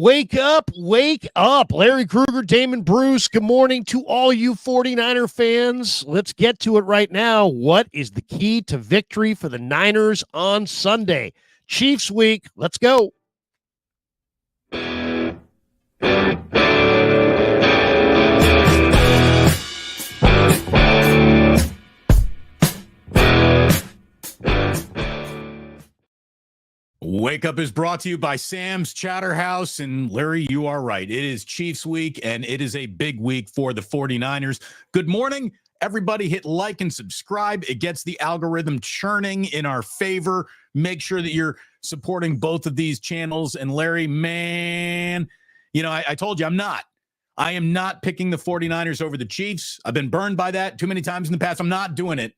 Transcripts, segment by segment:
Wake up, wake up. Larry Krueger, Damon Bruce, good morning to all you 49er fans. Let's get to it right now. What is the key to victory for the Niners on Sunday? Chiefs week, let's go. Wake Up is brought to you by Sam's Chatterhouse. And Larry, you are right. It is Chiefs week, and it is a big week for the 49ers. Good morning. Everybody hit like and subscribe. It gets the algorithm churning in our favor. Make sure that you're supporting both of these channels. And Larry, man, you know, I told you I am not picking the 49ers over the Chiefs. I've been burned by that too many times in the past. I'm not doing it.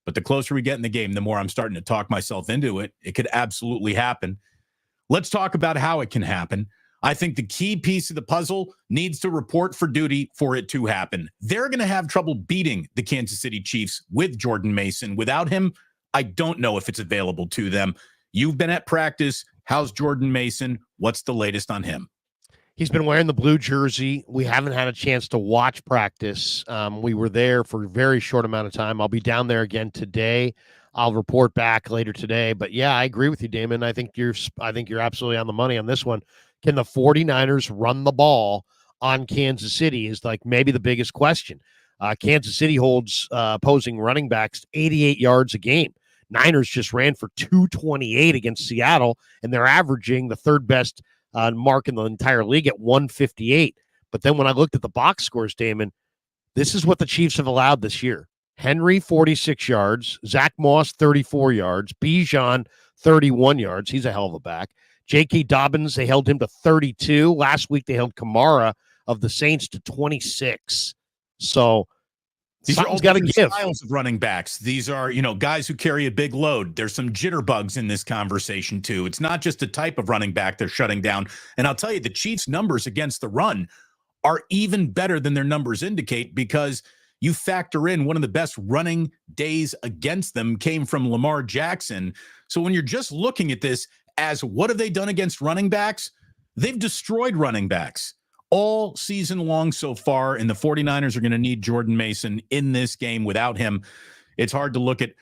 But the closer we get in the game, the more I'm starting to talk myself into it. It could absolutely happen. Let's talk about how it can happen. I think the key piece of the puzzle needs to report for duty for it to happen. They're going to have trouble beating the Kansas City Chiefs with Jordan Mason. Without him, I don't know if it's available to them. You've been at practice. How's Jordan Mason? What's the latest on him? He's been wearing the blue jersey. We haven't had a chance to watch practice. We were there for a very short amount of time. I'll be down there again today. I'll report back later today. But yeah, I agree with you, Damon. I think you're absolutely on the money on this one. Can the 49ers run the ball on Kansas City is like maybe the biggest question. Kansas City holds opposing running backs 88 yards a game. Niners just ran for 228 against Seattle, and they're averaging the third best mark in the entire league at 158. But then when I looked at the box scores, Damon, this is what the Chiefs have allowed this year. Henry, 46 yards. Zach Moss, 34 yards. Bijan, 31 yards. He's a hell of a back. J.K. Dobbins, they held him to 32. Last week, they held Kamara of the Saints to 26. So these are all got to give. Styles of running backs. These are, guys who carry a big load. There's some jitterbugs in this conversation, too. It's not just a type of running back they're shutting down. And I'll tell you, the Chiefs' numbers against the run are even better than their numbers indicate because you factor in one of the best running days against them came from Lamar Jackson. So when you're just looking at this as what have they done against running backs, they've destroyed running backs all season long so far, and the 49ers are going to need Jordan Mason in this game. Without him, it's hard to look at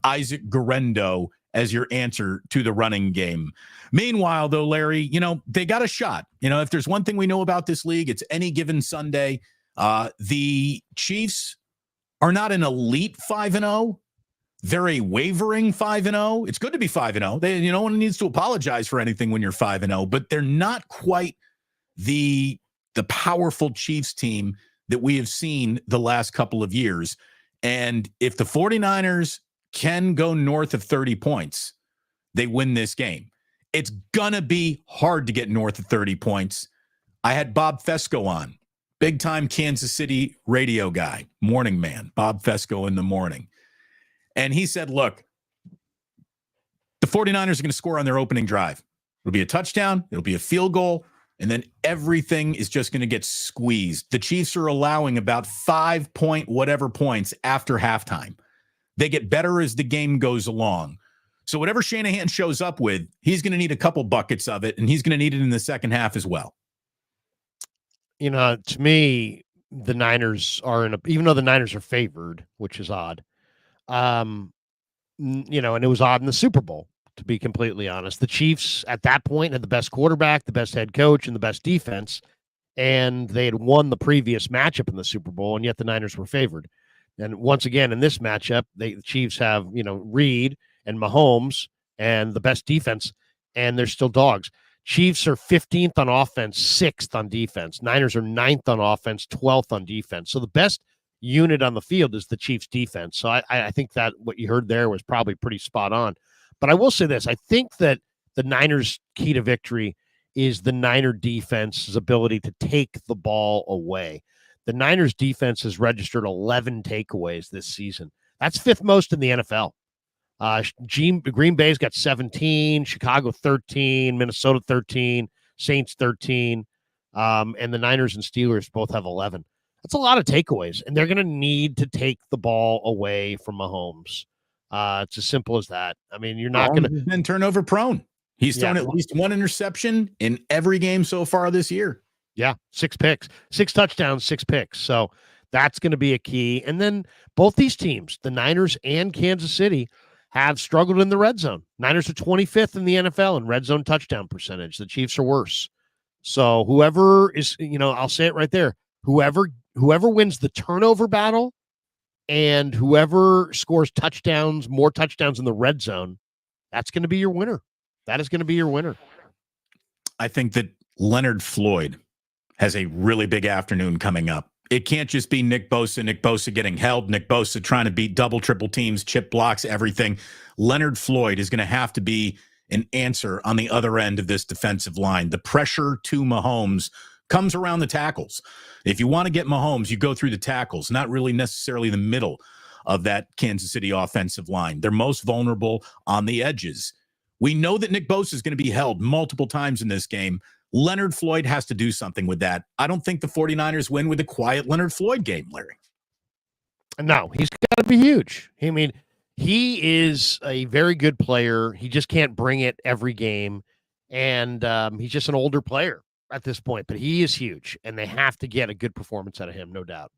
Isaac Guerendo as your answer to the running game. Meanwhile, though, Larry, they got a shot. If there's one thing we know about this league, it's any given Sunday. The Chiefs are not an elite 5-0. They're a wavering 5-0. It's good to be 5-0. No one needs to apologize for anything when you're 5-0, but they're not quite the powerful Chiefs team that we have seen the last couple of years. And if the 49ers can go north of 30 points, they win this game. It's going to be hard to get north of 30 points. I had Bob Fesco on, big-time Kansas City radio guy, morning man, Bob Fesco in the morning. And he said, look, the 49ers are going to score on their opening drive. It'll be a touchdown. It'll be a field goal. And then everything is just going to get squeezed. The Chiefs are allowing about 5 point whatever points after halftime. They get better as the game goes along. So whatever Shanahan shows up with, he's going to need a couple buckets of it, and he's going to need it in the second half as well. To me, the Niners are even though the Niners are favored, which is odd. And it was odd in the Super Bowl. To be completely honest, the Chiefs at that point had the best quarterback, the best head coach, and the best defense, and they had won the previous matchup in the Super Bowl, and yet the Niners were favored. And once again, in this matchup, the Chiefs have, Reed and Mahomes and the best defense, and they're still dogs. Chiefs are 15th on offense, 6th on defense. Niners are 9th on offense, 12th on defense. So the best unit on the field is the Chiefs defense. So I think that what you heard there was probably pretty spot on. But I will say this. I think that the Niners' key to victory is the Niner defense's ability to take the ball away. The Niners' defense has registered 11 takeaways this season. That's 5th most in the NFL. Green Bay's got 17, Chicago 13, Minnesota 13, Saints 13, and the Niners and Steelers both have 11. That's a lot of takeaways, and they're going to need to take the ball away from Mahomes. It's as simple as that. I mean, you're not going to been turnover prone. He's thrown at least one interception in every game so far this year. Yeah, 6 picks, 6 touchdowns, 6 picks. So that's going to be a key. And then both these teams, the Niners and Kansas City, have struggled in the red zone. Niners are 25th in the NFL in red zone touchdown percentage. The Chiefs are worse. So whoever is, I'll say it right there. Whoever wins the turnover battle and whoever scores more touchdowns in the red zone, that's going to be your winner. That is going to be your winner. I think that Leonard Floyd has a really big afternoon coming up. It can't just be Nick Bosa getting held, Nick Bosa trying to beat double, triple teams, chip blocks, everything. Leonard Floyd is going to have to be an answer on the other end of this defensive line. The pressure to Mahomes comes around the tackles. If you want to get Mahomes, you go through the tackles, not really necessarily the middle of that Kansas City offensive line. They're most vulnerable on the edges. We know that Nick Bosa is going to be held multiple times in this game. Leonard Floyd has to do something with that. I don't think the 49ers win with a quiet Leonard Floyd game, Larry. No, he's got to be huge. I mean, he is a very good player. He just can't bring it every game. And he's just an older player at this point. But he is huge, and they have to get a good performance out of him, no doubt.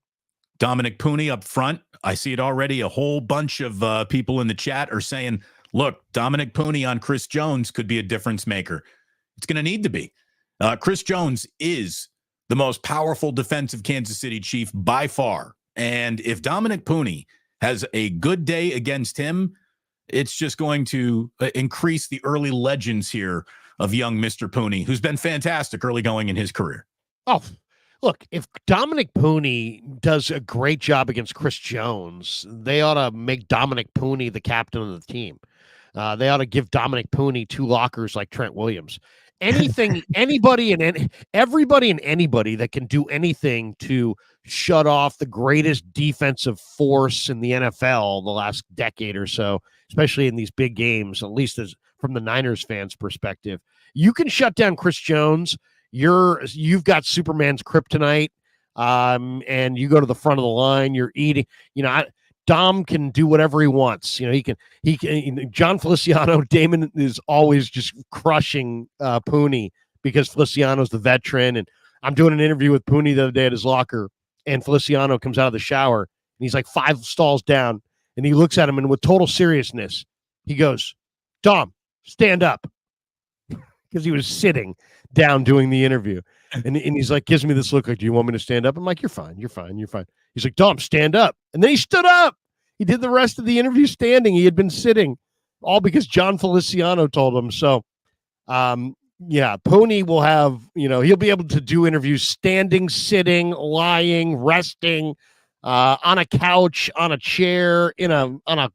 Dominic Puni up front. I see it already. A whole bunch of people in the chat are saying, look, Dominic Puni on Chris Jones could be a difference maker. It's going to need to be. Chris Jones is the most powerful defensive Kansas City Chief by far. And if Dominic Puni has a good day against him, it's just going to increase the early legends here of young Mr. Puni, who's been fantastic early going in his career. Oh, look, if Dominic Puni does a great job against Chris Jones, they ought to make Dominic Puni the captain of the team. They ought to give Dominic Puni 2 lockers like Trent Williams. Everybody and anybody that can do anything to shut off the greatest defensive force in the NFL the last decade or so, especially in these big games, at least as from the Niners fans' perspective. You can shut down Chris Jones. You've got Superman's kryptonite, and you go to the front of the line. You're eating. Dom can do whatever he wants. He can. John Feliciano, Damon is always just crushing Puni because Feliciano's the veteran. And I'm doing an interview with Puni the other day at his locker, and Feliciano comes out of the shower, and he's like 5 stalls down, and he looks at him, and with total seriousness, he goes, "Dom, stand up," because he was sitting down doing the interview. And he's like, gives me this look like, do you want me to stand up? I'm like, you're fine. He's like, Dom, stand up. And then he stood up. He did the rest of the interview standing. He had been sitting, all because John Feliciano told him. So, Puni will have, he'll be able to do interviews standing, sitting, lying, resting, on a couch, on a chair, on a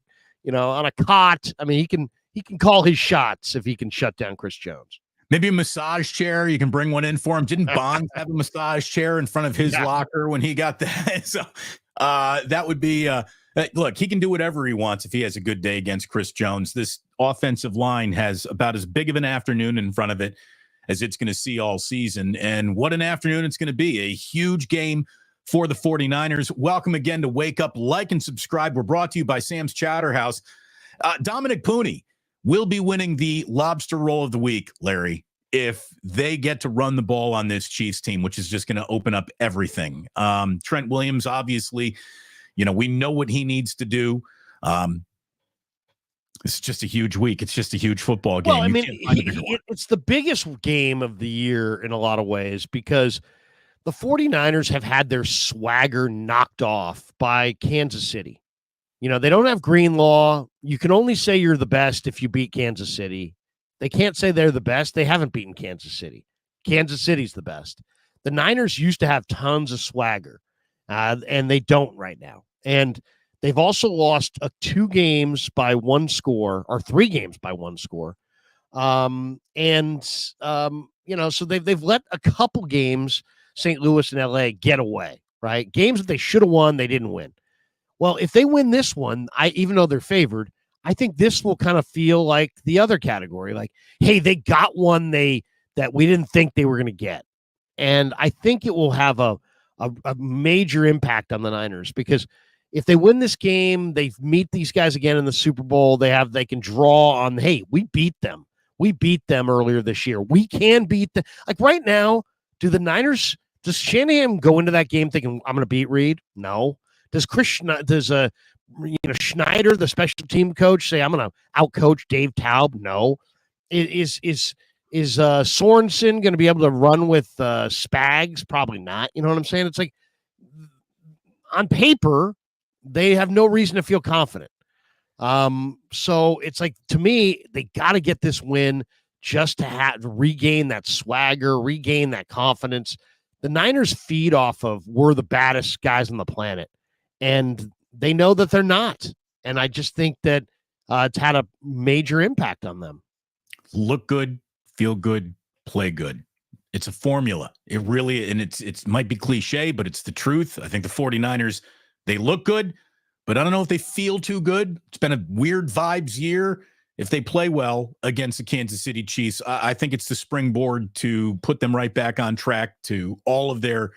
cot. I mean, he can call his shots if he can shut down Chris Jones. Maybe a massage chair. You can bring one in for him. Didn't Bond have a massage chair in front of his locker when he got that? So that would be look, he can do whatever he wants if he has a good day against Chris Jones. This offensive line has about as big of an afternoon in front of it as it's going to see all season. And what an afternoon it's going to be. A huge game for the 49ers. Welcome again to Wake Up, like, and subscribe. We're brought to you by Sam's Chowder House. Dominic Puni will be winning the lobster roll of the week, Larry, if they get to run the ball on this Chiefs team, which is just going to open up everything. Trent Williams, obviously, we know what he needs to do. It's just a huge week. It's just a huge football game. Well, I mean, it's the biggest game of the year in a lot of ways because the 49ers have had their swagger knocked off by Kansas City. They don't have Greenlaw. You can only say you're the best if you beat Kansas City. They can't say they're the best. They haven't beaten Kansas City. Kansas City's the best. The Niners used to have tons of swagger, and they don't right now. And they've also lost 2 games by 1 score, or 3 games by 1 score. So they've let a couple games, St. Louis and LA, get away, right? Games that they should have won, they didn't win. Well, if they win this one, even though they're favored, I think this will kind of feel like the other category. Like, hey, they got one that we didn't think they were going to get. And I think it will have a major impact on the Niners because if they win this game, they meet these guys again in the Super Bowl. They can draw on, hey, we beat them. We beat them earlier this year. We can beat them. Like right now, does Shanahan go into that game thinking, I'm going to beat Reed? No. Does Schneider, the special team coach, say, I'm going to outcoach Dave Taub? No. Is Sorensen going to be able to run with Spags? Probably not. You know what I'm saying? It's like on paper, they have no reason to feel confident. So it's like, to me, they got to get this win just to regain that swagger, regain that confidence. The Niners feed off of we're the baddest guys on the planet, and they know that they're not. And I just think that it's had a major impact on them. Look good, feel good, play good. It's a formula. It really, and it might be cliche, but it's the truth. I think the 49ers, they look good, but I don't know if they feel too good. It's been a weird vibes year. If they play well against the Kansas City Chiefs, I think it's the springboard to put them right back on track to all of their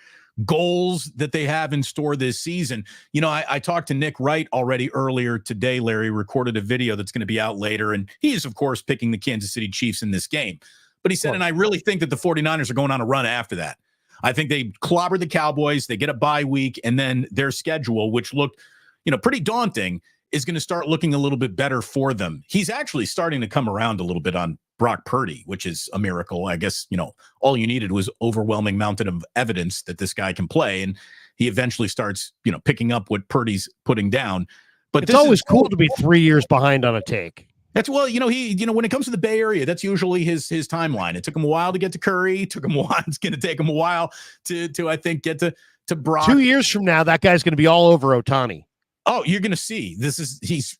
goals that they have in store this season. You know, I talked to Nick Wright already earlier today. Larry recorded a video that's going to be out later, and he's, of course, picking the Kansas City Chiefs in this game. But he said, and I really think that the 49ers are going on a run after that. I think they clobber the Cowboys, they get a bye week, and then their schedule, which looked, pretty daunting, is going to start looking a little bit better for them. He's actually starting to come around a little bit on Brock Purdy, which is a miracle. I guess, all you needed was overwhelming mountain of evidence that this guy can play. And he eventually starts, picking up what Purdy's putting down. But it's always cool to be 3 years behind on a take. That's when it comes to the Bay Area, that's usually his timeline. It took him a while to get to Curry. It took him a while. It's going to take him a while to I think, get to Brock. 2 years from now, that guy's going to be all over Ohtani. Oh, you're going to see. He's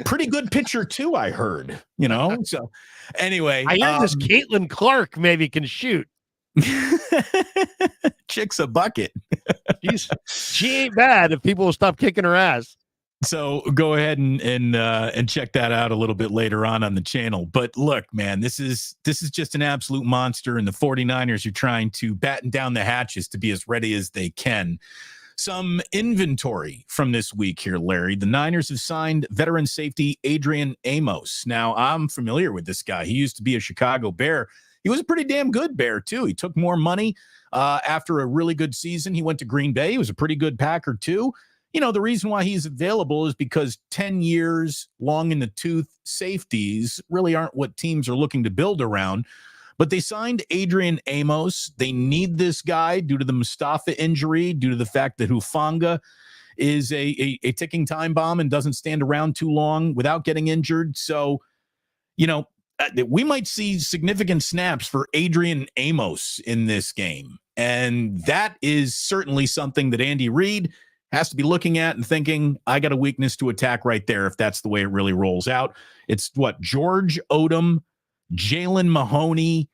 pretty good pitcher too, I heard, So anyway. I heard this Caitlin Clark maybe can shoot. Chick's a bucket. She ain't bad if people will stop kicking her ass. So go ahead and check that out a little bit later on the channel. But look, man, this is just an absolute monster, and the 49ers are trying to batten down the hatches to be as ready as they can. Some inventory from this week here, Larry. The Niners have signed veteran safety Adrian Amos. Now, I'm familiar with this guy. He used to be a Chicago Bear. He was a pretty damn good Bear, too. He took more money after a really good season. He went to Green Bay. He was a pretty good Packer, too. The reason why he's available is because 10 years long in the tooth safeties really aren't what teams are looking to build around. But they signed Adrian Amos. They need this guy due to the Mustafa injury, due to the fact that Hufanga is a ticking time bomb and doesn't stand around too long without getting injured. So, we might see significant snaps for Adrian Amos in this game. And that is certainly something that Andy Reid has to be looking at and thinking, I got a weakness to attack right there if that's the way it really rolls out. It's George Odom, Jalen Mahoney,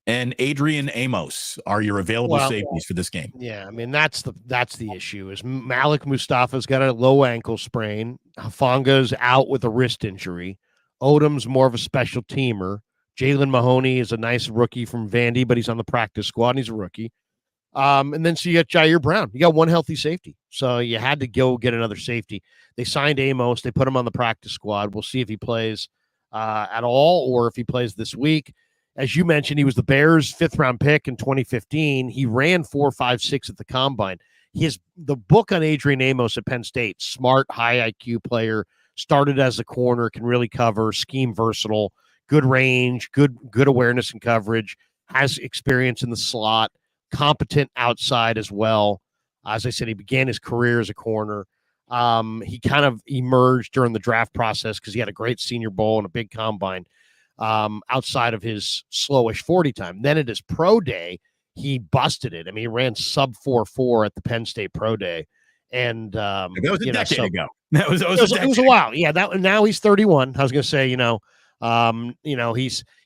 and Adrian Amos are your available safeties for this game. Yeah, I mean, that's the issue. Is Malik Mustafa's got a low ankle sprain. Hufanga's out with a wrist injury. Odom's more of a special teamer. Jalen Mahoney is a nice rookie from Vandy, but he's on the practice squad and he's a rookie. And then so you got Jair Brown. You got one healthy safety. So you had to go get another safety. They signed Amos. They put him on the practice squad. We'll see if he plays at all or if he plays this week. As you mentioned, he was the Bears' 5th-round pick in 2015. He ran 4.56 at the combine. The book on Adrian Amos at Penn State, smart, high IQ player, started as a corner, can really cover, scheme versatile, good range, good awareness and coverage, has experience in the slot, competent outside as well. As I said, he began his career as a corner. He kind of emerged during the draft process because he had a great Senior Bowl and a big combine outside of his slowish 40 time. Then at his pro day, he busted it. I mean, he ran sub 4.4 at the Penn State pro day. And that was a decade ago. It was a while. Yeah. Now he's 31. I was going to say,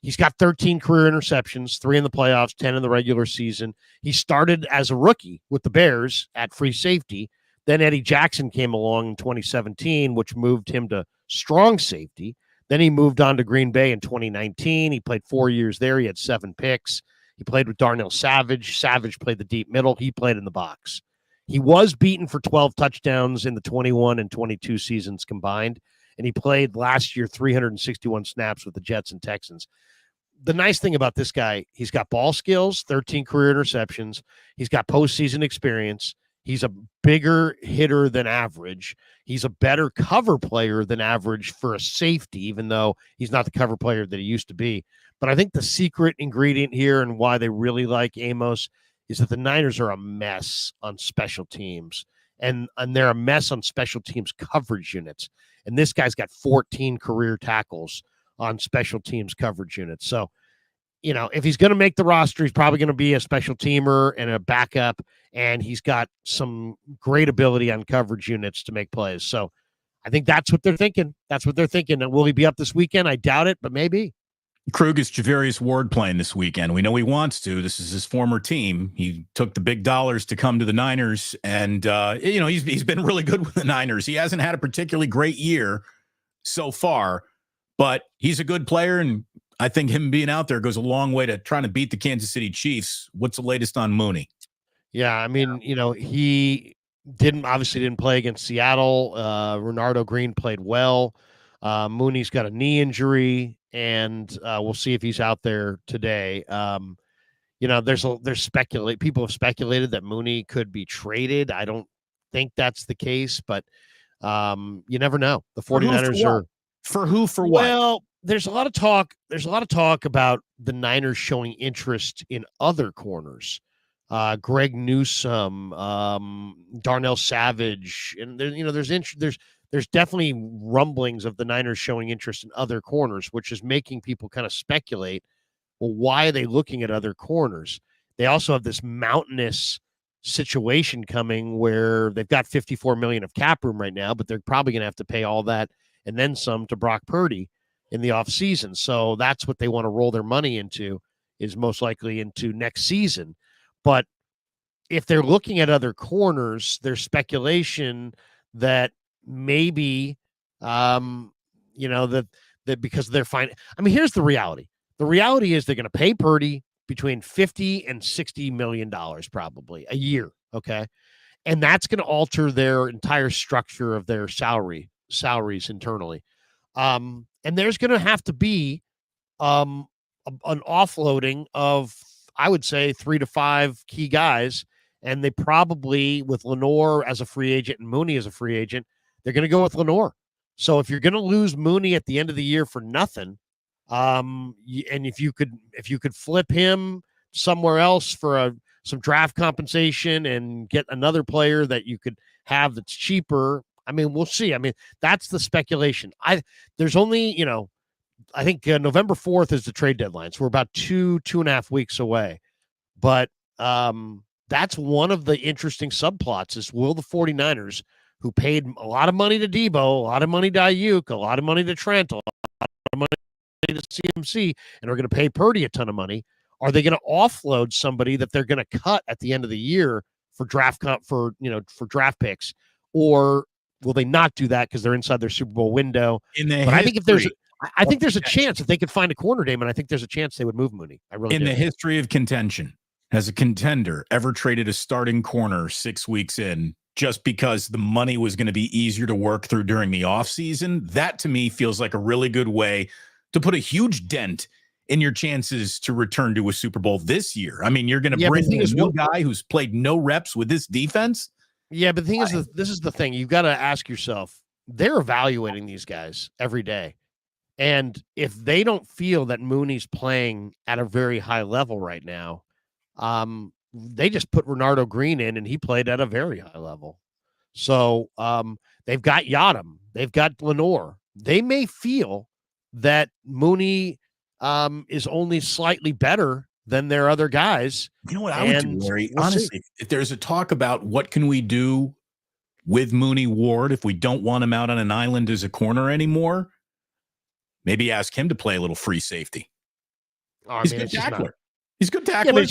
he's got 13 career interceptions, 3 in the playoffs, 10 in the regular season. He started as a rookie with the Bears at free safety. Then Eddie Jackson came along in 2017, which moved him to strong safety. Then he moved on to Green Bay in 2019. He played 4 years there. He had 7 picks. He played with Darnell Savage. Savage played the deep middle. He played in the box. He was beaten for 12 touchdowns in the 21 and 22 seasons combined. and he played last year 361 snaps with the Jets and Texans. The nice thing about this guy, he's got ball skills, 13 career interceptions. He's got postseason experience. He's a bigger hitter than average. He's a better cover player than average for a safety, even though he's not the cover player that he used to be. But I think the secret ingredient here and why they really like Amos is that the Niners are a mess on special teams. And they're a mess on special teams coverage units. And this guy's got 14 career tackles on special teams coverage units. So, if he's going to make the roster, he's probably going to be a special teamer and a backup, and he's got some great ability on coverage units to make plays. So I think that's what they're thinking. And will he be up this weekend? I doubt it, but maybe. Krueger's Javarius Ward playing this weekend. We know he wants to. This is his former team. He took the big dollars to come to the Niners, and he's been really good with the Niners. He hasn't had a particularly great year so far, but he's a good player, and I think him being out there goes a long way to trying to beat the Kansas City Chiefs. What's the latest on Mooney? Yeah, I mean, he didn't play against Seattle. Renardo Green played well. Mooney's got a knee injury, and we'll see if he's out there today. People have speculated that Mooney could be traded. I don't think that's the case, but you never know. The 49ers are for who, for what? Well, there's a lot of talk about the Niners showing interest in other corners. Greg Newsome, Darnell Savage, and there's definitely rumblings of the Niners showing interest in other corners, which is making people kind of speculate, well, why are they looking at other corners? They also have this mountainous situation coming where they've got $54 million of cap room right now, but they're probably going to have to pay all that and then some to Brock Purdy in the offseason. So that's what they want to roll their money into, is most likely into next season. But if they're looking at other corners, there's speculation that maybe, that because they're fine. I mean, here's the reality. The reality is they're going to pay Purdy between $50 and $60 million probably a year. Okay. And that's going to alter their entire structure of their salaries internally. And there's going to have to be an offloading of, I would say, 3 to 5 key guys. And they probably, with Lenore as a free agent and Mooney as a free agent, they're going to go with Lenore. So if you're going to lose Mooney at the end of the year for nothing, and if you could flip him somewhere else for some draft compensation and get another player that you could have that's cheaper, I mean, we'll see. I mean, that's the speculation. There's only, I think November 4th is the trade deadline. So we're about 2.5 weeks away. But that's one of the interesting subplots is, will the 49ers, who paid a lot of money to Debo, a lot of money to Ayuk, a lot of money to Trent, a lot of money to CMC, and are going to pay Purdy a ton of money, are they going to offload somebody that they're going to cut at the end of the year for draft picks, or will they not do that because they're inside their Super Bowl window? I think there's a chance if they could find a corner, Damon. I think there's a chance they would move Mooney. I really do. The history of contention, has a contender ever traded a starting corner 6 weeks in just because the money was going to be easier to work through during the offseason? That to me feels like a really good way to put a huge dent in your chances to return to a Super Bowl this year. I mean, you're going to bring in a new guy who's played no reps with this defense. Yeah, but the thing is, this is the thing. You've got to ask yourself, they're evaluating these guys every day. And if they don't feel that Mooney's playing at a very high level right now, they just put Renardo Green in, and he played at a very high level. So they've got Yadam. They've got Lenore. They may feel that Mooney is only slightly better than their other guys. You know what I would do, Larry? Honestly, if there's a talk about what can we do with Mooney Ward if we don't want him out on an island as a corner anymore, maybe ask him to play a little free safety. He's a good tackler. He's a good tackler.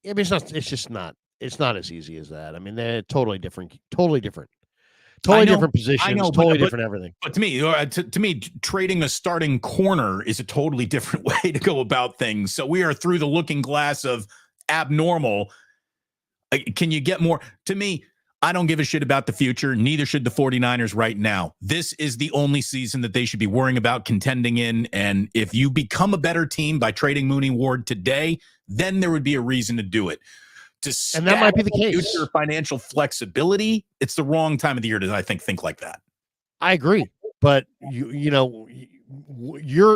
Yeah, but it's not as easy as that. I mean, they're totally different different positions, different everything. But to me, trading a starting corner is a totally different way to go about things. So we are through the looking glass of abnormal. Can you get more? To me, I don't give a shit about the future. Neither should the 49ers right now. This is the only season that they should be worrying about contending in. And if you become a better team by trading Mooney Ward today, then there would be a reason to do it. And that might be the case. Future financial flexibility, it's the wrong time of the year to, I think like that. I agree. But you're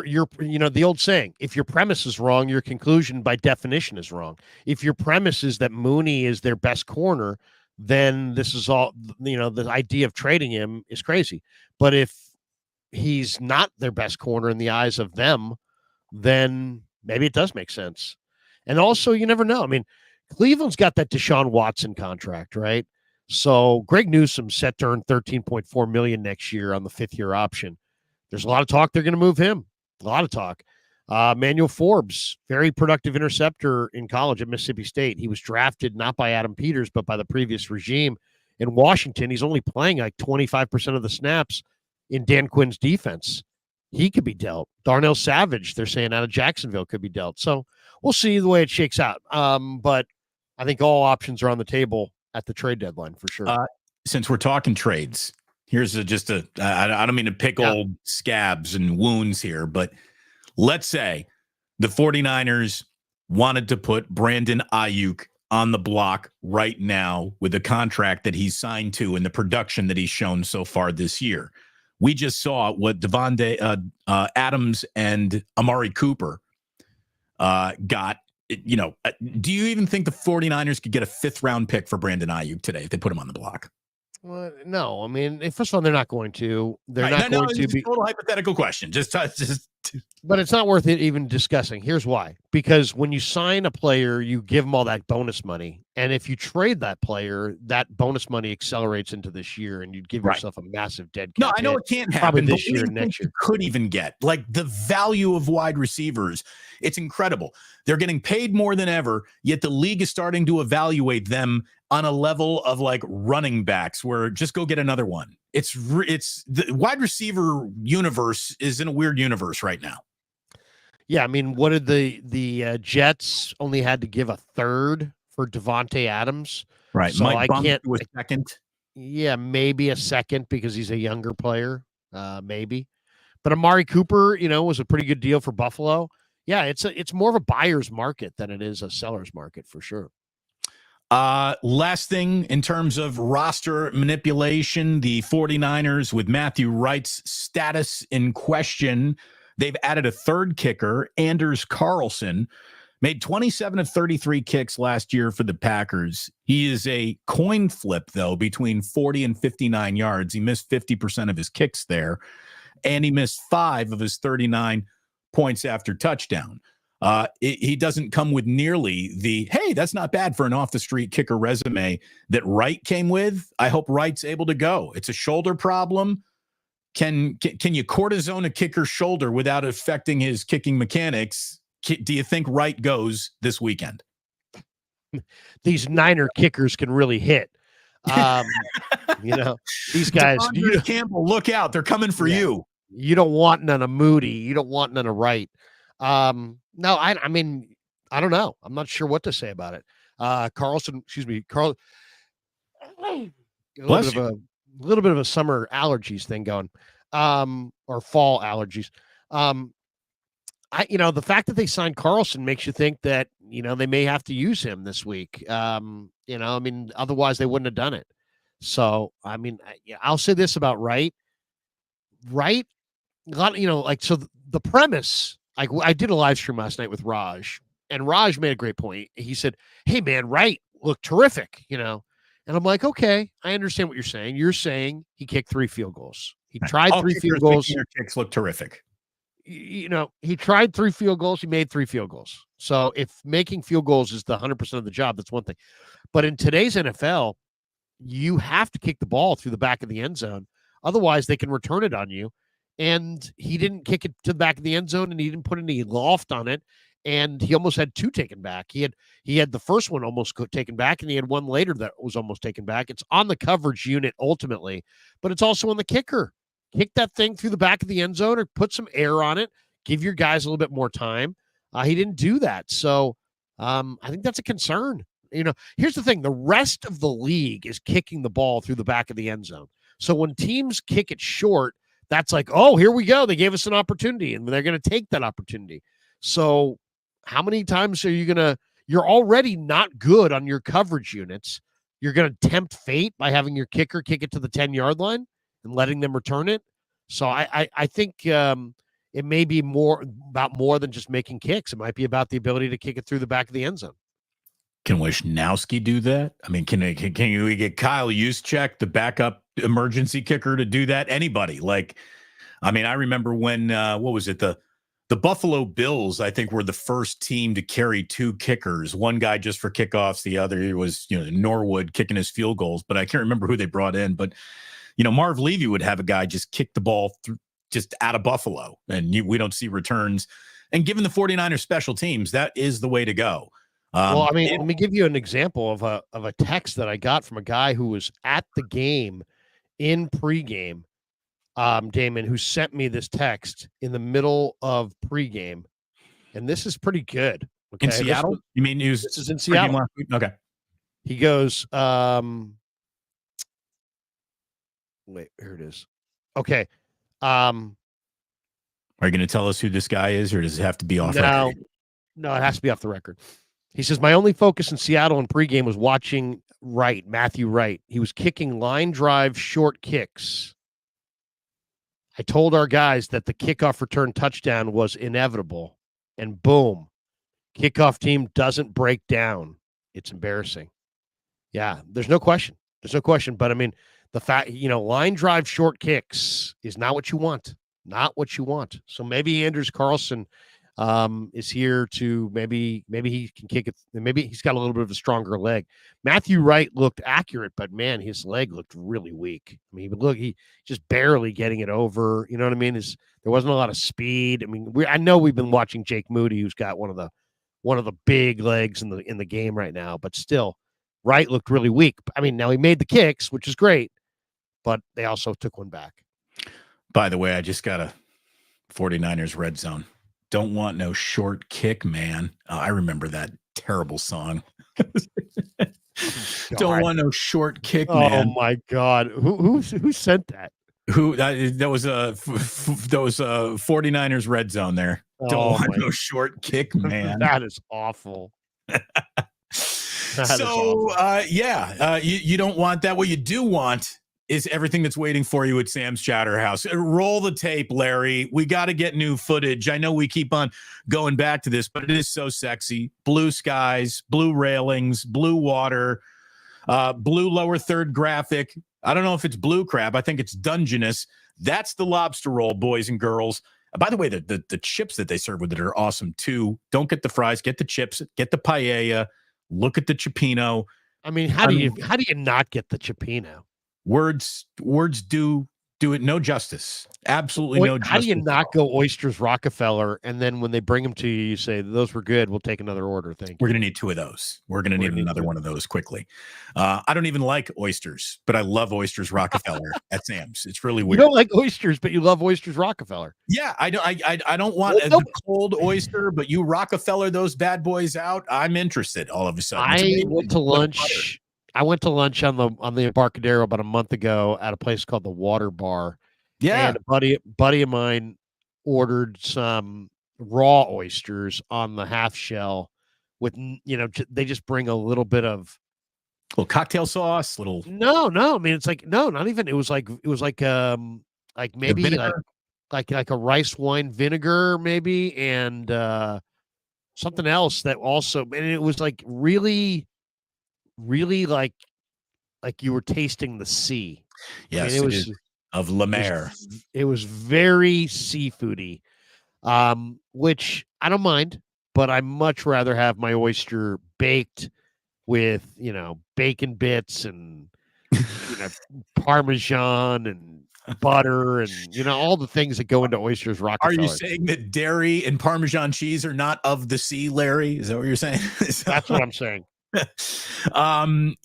the old saying, if your premise is wrong, your conclusion by definition is wrong. If your premise is that Mooney is their best corner, then this is all, the idea of trading him is crazy. But if he's not their best corner in the eyes of them, then maybe it does make sense. And also, you never know. I mean, Cleveland's got that Deshaun Watson contract, right? So Greg Newsom's set to earn $13.4 million next year on the 5th-year option. There's a lot of talk they're going to move him. A lot of talk. Manuel Forbes, very productive interceptor in college at Mississippi State. He was drafted not by Adam Peters, but by the previous regime in Washington. He's only playing like 25% of the snaps in Dan Quinn's defense. He could be dealt. Darnell Savage, they're saying out of Jacksonville, could be dealt. So we'll see the way it shakes out. But I think all options are on the table at the trade deadline for sure. Since we're talking trades, here's I don't mean to pick old scabs and wounds here, but let's say the 49ers wanted to put Brandon Ayuk on the block right now with the contract that he's signed to and the production that he's shown so far this year. We just saw what Devontae Adams and Amari Cooper got. Do you even think the 49ers could get a 5th-round pick for Brandon Ayuk today if they put him on the block? Well, no. I mean, first of all, they're not going to. They're not going to be. A total hypothetical question. But it's not worth it even discussing. Here's why. Because when you sign a player, you give them all that bonus money. And if you trade that player, that bonus money accelerates into this year, and you'd give yourself a massive dead cap. No, I know it can't happen. Probably this year and next year. Could even get like the value of wide receivers. It's incredible. They're getting paid more than ever, yet the league is starting to evaluate them on a level of like running backs where just go get another one. It's the wide receiver universe is in a weird universe right now. Yeah, I mean, what did the Jets only had to give a third for Devontae Adams? Right. So Mike I can't do a second. Yeah, maybe a second because he's a younger player. Maybe. But Amari Cooper, was a pretty good deal for Buffalo. Yeah, it's more of a buyer's market than it is a seller's market for sure. Last thing in terms of roster manipulation, the 49ers with Matthew Wright's status in question, they've added a 3rd kicker, Anders Carlson, made 27 of 33 kicks last year for the Packers. He is a coin flip, though, between 40 and 59 yards. He missed 50% of his kicks there, and he missed 5 of his 39 points after touchdown. He doesn't come with nearly the, hey, that's not bad for an off-the-street kicker resume that Wright came with. I hope Wright's able to go. It's a shoulder problem. Can you cortisone a kicker's shoulder without affecting his kicking mechanics? Do you think Wright goes this weekend? These Niner kickers can really hit. These guys. Campbell, look out. They're coming for you. You don't want none of Moody. You don't want none of Wright. No, I mean, I don't know. I'm not sure what to say about it. Carl. A little bit of a summer allergies thing going, or fall allergies. The fact that they signed Carlson makes you think that, they may have to use him this week. Otherwise they wouldn't have done it. So, I mean, I'll say this about Wright, a lot, so the premise, I did a live stream last night with Raj, and Raj made a great point. He said, hey man, Wright looked terrific, and I'm like, okay, I understand what you're saying. You're saying he kicked 3 field goals. He tried 3 field goals. Kicks look terrific. He tried 3 field goals. He made 3 field goals. So if making field goals is the 100% of the job, that's one thing. But in today's NFL, you have to kick the ball through the back of the end zone. Otherwise, they can return it on you. And he didn't kick it to the back of the end zone, and he didn't put any loft on it. And he almost had 2 taken back. He had the first one almost taken back, and he had one later that was almost taken back. It's on the coverage unit ultimately, but it's also on the kicker. Kick that thing through the back of the end zone or put some air on it. Give your guys a little bit more time. He didn't do that. So I think that's a concern. Here's the thing. The rest of the league is kicking the ball through the back of the end zone. So when teams kick it short, that's like, oh, here we go. They gave us an opportunity, and they're going to take that opportunity. So how many times are you going to – you're already not good on your coverage units. You're going to tempt fate by having your kicker kick it to the 10-yard line and letting them return it. So I think it may be more than just making kicks. It might be about the ability to kick it through the back of the end zone. Can Wisnowski do that? I mean, can we get Kyle Juszczyk, the backup emergency kicker, to do that? Anybody? I remember when what was it? The Buffalo Bills, I think, were the first team to carry two kickers. One guy just for kickoffs, the other was Norwood kicking his field goals. But I can't remember who they brought in. But Marv Levy would have a guy just kick the ball through, just out of Buffalo, and we don't see returns. And given the 49ers special teams, that is the way to go. Let me give you an example of a text that I got from a guy who was at the game in pregame, Damon, who sent me this text in the middle of pregame, and this is pretty good. Okay? In Seattle? You mean this is in Seattle? Okay. He goes, wait, here it is. Okay. Are you going to tell us who this guy is, or does it have to be off record? No, it has to be off the record. He says, my only focus in Seattle in pregame was watching Matthew Wright. He was kicking line drive short kicks. I told our guys that the kickoff return touchdown was inevitable. And boom, kickoff team doesn't break down. It's embarrassing. Yeah, there's no question. But, the fact, line drive short kicks is not what you want. Not what you want. So maybe Anders Carlson is here to maybe he can kick it. Maybe he's got a little bit of a stronger leg. Matthew Wright looked accurate, but man, his leg looked really weak. He just barely getting it over. You know what I mean? There wasn't a lot of speed. I know we've been watching Jake Moody, who's got one of the big legs in the game right now, but still, Wright looked really weak. Now he made the kicks, which is great, but they also took one back. By the way, I just got a 49ers red zone. Don't want no short kick, man. I remember that terrible song. Don't want no short kick, man. Oh my God. Who sent that? That was a 49ers red zone there. Don't want no short kick, man. That is awful. You don't want that. What you do want is everything that's waiting for you at Sam's Chowder House. Roll the tape, Larry. We got to get new footage. I know we keep on going back to this, but it is so sexy. Blue skies, blue railings, blue water, blue lower third graphic. I don't know if it's blue crab. I think it's Dungeness. That's the lobster roll, boys and girls. By the way, the chips that they serve with it are awesome too. Don't get the fries, get the chips, get the paella. Look at the cioppino. How do you not get the cioppino? Words do it no justice. Absolutely no justice. How do you not go Oysters Rockefeller, and then when they bring them to you, you say, those were good, we'll take another order, thank you. We're going to need two of those. We're going to need another one of those quickly. I don't even like oysters, but I love Oysters Rockefeller at Sam's. It's really weird. You don't like oysters, but you love Oysters Rockefeller. Yeah, I don't want a cold oyster, but you Rockefeller those bad boys out, I'm interested all of a sudden. I went to lunch on the Embarcadero about a month ago at a place called the Water Bar. Yeah. And a buddy of mine ordered some raw oysters on the half shell with, they just bring a little bit of little cocktail sauce, No. It's like, no, not even. It was like maybe like a rice wine vinegar maybe. And, something else that also, and it was like really like you were tasting the sea. Yes, it was of La Mer. It was very seafoody, which I don't mind, but I much rather have my oyster baked with, bacon bits and Parmesan and butter and, all the things that go into Oysters Rockefeller. Are you saying that dairy and Parmesan cheese are not of the sea, Larry? Is that what you're saying? That's what I'm saying.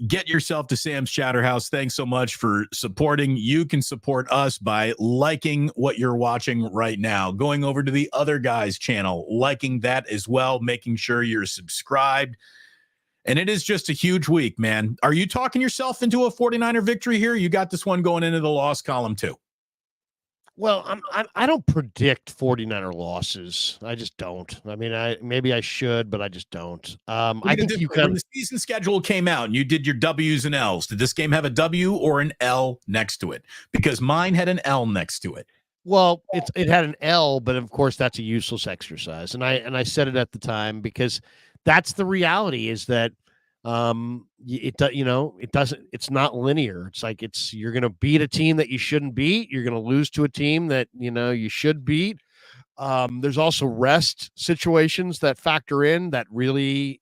Get yourself to Sam's Chowder House. Thanks so much for supporting. You can support us by liking what you're watching right now, going over to the other guy's channel, liking that as well, making sure you're subscribed. And it is just a huge week, man. Are you talking yourself into a 49er victory here? You got this one going into the loss column too. Well, I don't predict 49er losses. I just don't. I mean, maybe I should, but I just don't. I think you can. When the season schedule came out and you did your W's and L's, did this game have a W or an L next to it? Because mine had an L next to it. Well, it had an L, but of course that's a useless exercise. And I said it at the time because that's the reality is that it's not linear. It's like you're going to beat a team that you shouldn't beat. You're going to lose to a team that, you should beat. There's also rest situations that factor in that really,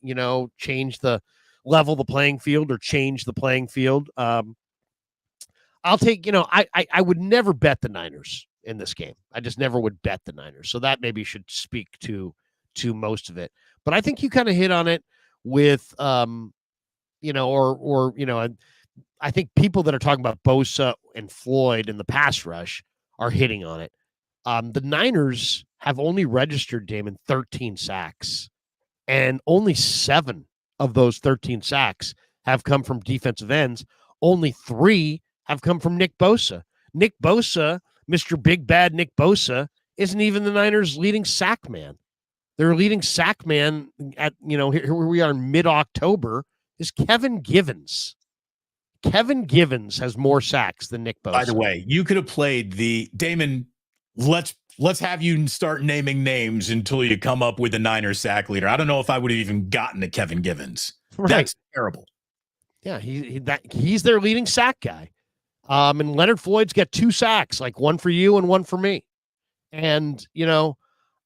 change the level of the playing field or change the playing field. I'll take, I would never bet the Niners in this game. I just never would bet the Niners. So that maybe should speak to most of it. But I think you kind of hit on it with, I think people that are talking about Bosa and Floyd in the pass rush are hitting on it. The Niners have only registered, Damon, 13 sacks, and only 7 of those 13 sacks have come from defensive ends. Only 3 have come from Nick Bosa. Nick Bosa, Mr. Big Bad Nick Bosa, isn't even the Niners' leading sack man. Their leading sack man at, here we are in mid-October is Kevin Givens. Kevin Givens has more sacks than Nick Bosa. By the way, you could have played the Damon. Let's have you start naming names until you come up with the Niners sack leader. I don't know if I would have even gotten to Kevin Givens. Right. That's terrible. Yeah, he's their leading sack guy. And Leonard Floyd's got 2 sacks, like one for you and one for me. And,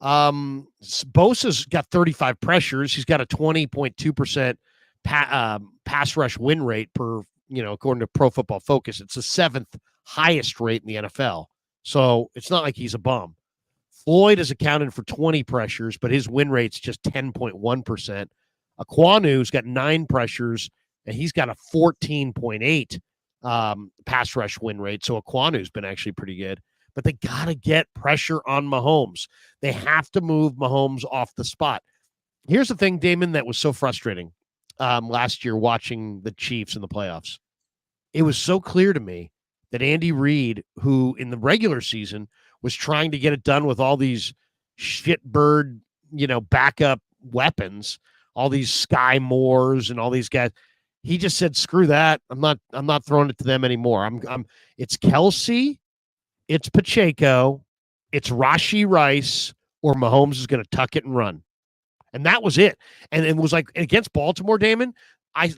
Bosa's got 35 pressures. He's got a 20.2% pass rush win rate per, according to Pro Football Focus. It's the 7th highest rate in the NFL. So it's not like he's a bum. Floyd has accounted for 20 pressures, but his win rate's just 10.1%. Aquanu's got 9 pressures, and he's got a 14.8 pass rush win rate. So Aquanu's been actually pretty good. But they got to get pressure on Mahomes. They have to move Mahomes off the spot. Here's the thing, Damon, that was so frustrating last year watching the Chiefs in the playoffs. It was so clear to me that Andy Reid, who in the regular season was trying to get it done with all these shitbird, backup weapons, all these Sky Moores and all these guys, he just said, screw that. I'm not throwing it to them anymore. It's Kelsey, it's Pacheco, it's Rashee Rice, or Mahomes is going to tuck it and run. And that was it. And it was like against Baltimore, Damon,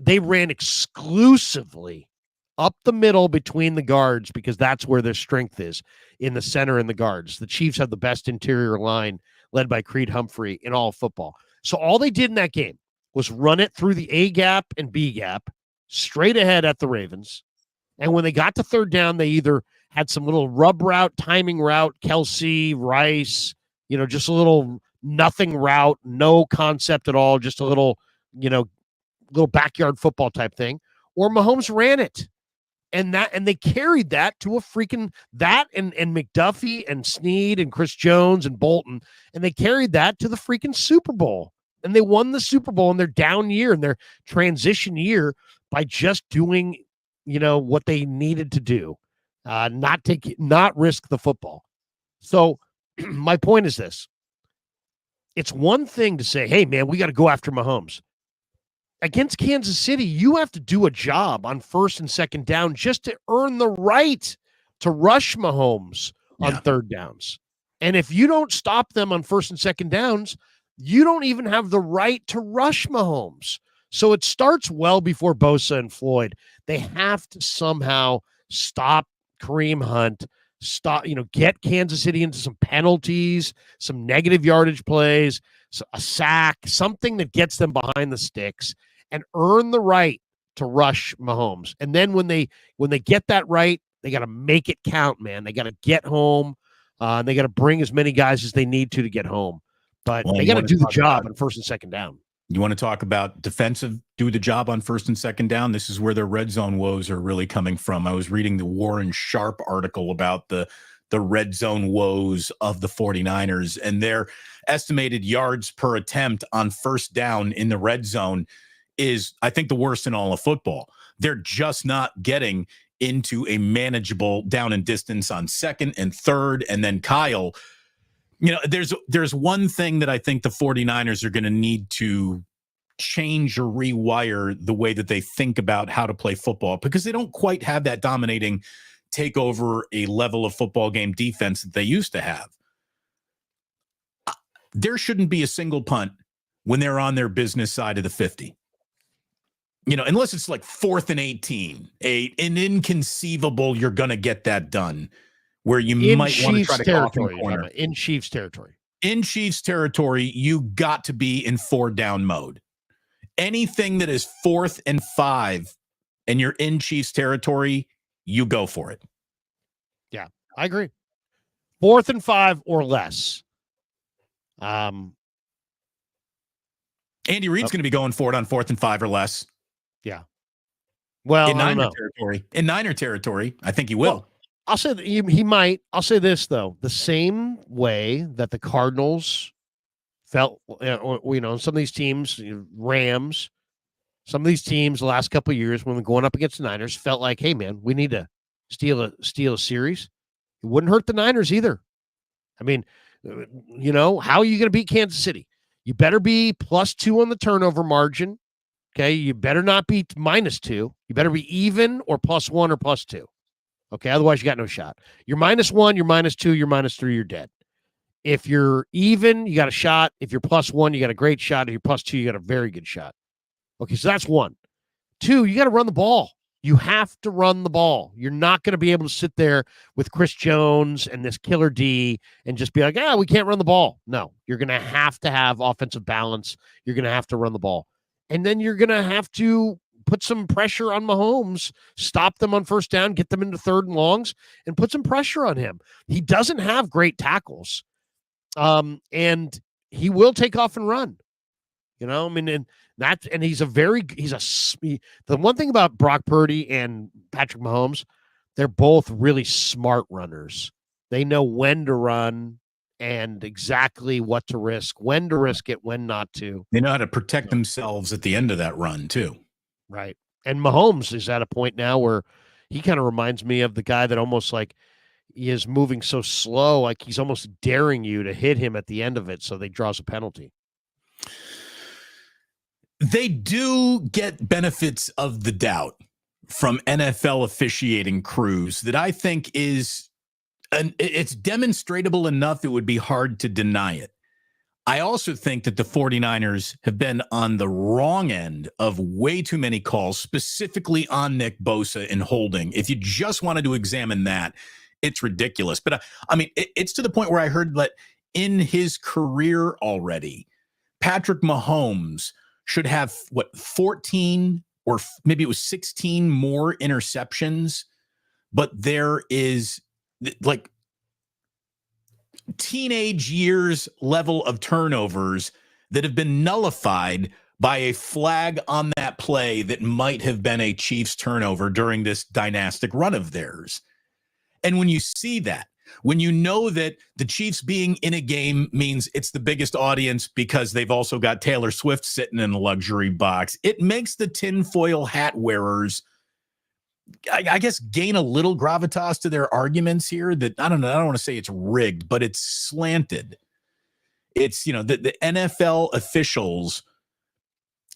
they ran exclusively up the middle between the guards because that's where their strength is, in the center and the guards. The Chiefs have the best interior line led by Creed Humphrey in all of football. So all they did in that game was run it through the A gap and B gap straight ahead at the Ravens. And when they got to third down, they either had some little rub route, timing route, Kelsey, Rice, just a little nothing route, no concept at all, just a little backyard football type thing, or Mahomes ran it. And they carried that to a freaking that and McDuffie and Snead and Chris Jones and Bolton, and they carried that to the freaking Super Bowl. And they won the Super Bowl in their down year, in their transition year, by just doing, what they needed to do, not risk the football. So my point is this. It's one thing to say, hey, man, we got to go after Mahomes. Against Kansas City, you have to do a job on first and second down just to earn the right to rush Mahomes on third downs. And if you don't stop them on first and second downs, you don't even have the right to rush Mahomes. So it starts well before Bosa and Floyd. They have to somehow stop Kareem Hunt, get Kansas City into some penalties, some negative yardage plays, a sack, something that gets them behind the sticks, and earn the right to rush Mahomes. And then when they get that right, they got to make it count, man. They got to get home. And they got to bring as many guys as they need to get home. But they got to do the job on first and second down. You want to talk about defensive, do the job on first and second down? This is where their red zone woes are really coming from. I was reading the Warren Sharp article about the red zone woes of the 49ers, and their estimated yards per attempt on first down in the red zone is, I think, the worst in all of football. They're just not getting into a manageable down and distance on second and third. And then Kyle, there's one thing that I think the 49ers are going to need to change or rewire the way that they think about how to play football, because they don't quite have that dominating take over a level of football game defense that they used to have. There shouldn't be a single punt when they're on their business side of the 50. Unless it's like 4th and 18, an inconceivable, you're going to get that done, where you might want to try to cough in corner. In Chiefs territory. In Chiefs territory, you got to be in 4-down mode. Anything that is 4th and 5 and you're in Chiefs territory, you go for it. Yeah, I agree. 4th and 5 or less. Andy Reid's going to be going for it on 4th and 5 or less. Yeah. Well, in Niner territory, I think he will. Well, I'll say that he might. I'll say this, though. The same way that the Cardinals felt, some of these teams, Rams, some of these teams the last couple of years when we're going up against the Niners felt like, hey, man, we need to steal a series. It wouldn't hurt the Niners either. I mean, how are you going to beat Kansas City? You better be +2 on the turnover margin. Okay, you better not be -2. You better be even or +1 or +2. Okay, otherwise you got no shot. You're -1, you're -2, you're -3, you're dead. If you're even, you got a shot. If you're +1, you got a great shot. If you're +2, you got a very good shot. Okay, so that's 1. 2, you got to run the ball. You have to run the ball. You're not going to be able to sit there with Chris Jones and this killer D and just be like, we can't run the ball. No, you're going to have offensive balance. You're going to have to run the ball. And then you're going to have to put some pressure on Mahomes, stop them on 1st down, get them into 3rd and longs, and put some pressure on him. He doesn't have great tackles. And he will take off and run. And the one thing about Brock Purdy and Patrick Mahomes, they're both really smart runners. They know when to run and exactly what to risk, when to risk it, when not to. They know how to protect themselves at the end of that run too. Right. And Mahomes is at a point now where he kind of reminds me of the guy that almost like he is moving so slow, like he's almost daring you to hit him at the end of it so they draws a penalty. They do get benefits of the doubt from NFL officiating crews that I think it's demonstrable enough it would be hard to deny it. I also think that the 49ers have been on the wrong end of way too many calls, specifically on Nick Bosa and holding. If you just wanted to examine that, it's ridiculous. But it's to the point where I heard that in his career already, Patrick Mahomes should have 14 or maybe it was 16 more interceptions, but there is like teenage years level of turnovers that have been nullified by a flag on that play that might have been a Chiefs turnover during this dynastic run of theirs. And when you see that, when you know that the Chiefs being in a game means it's the biggest audience because they've also got Taylor Swift sitting in a luxury box, it makes the tinfoil hat wearers, I guess, gain a little gravitas to their arguments here that, I don't know, I don't want to say it's rigged, but it's slanted. It's, the NFL officials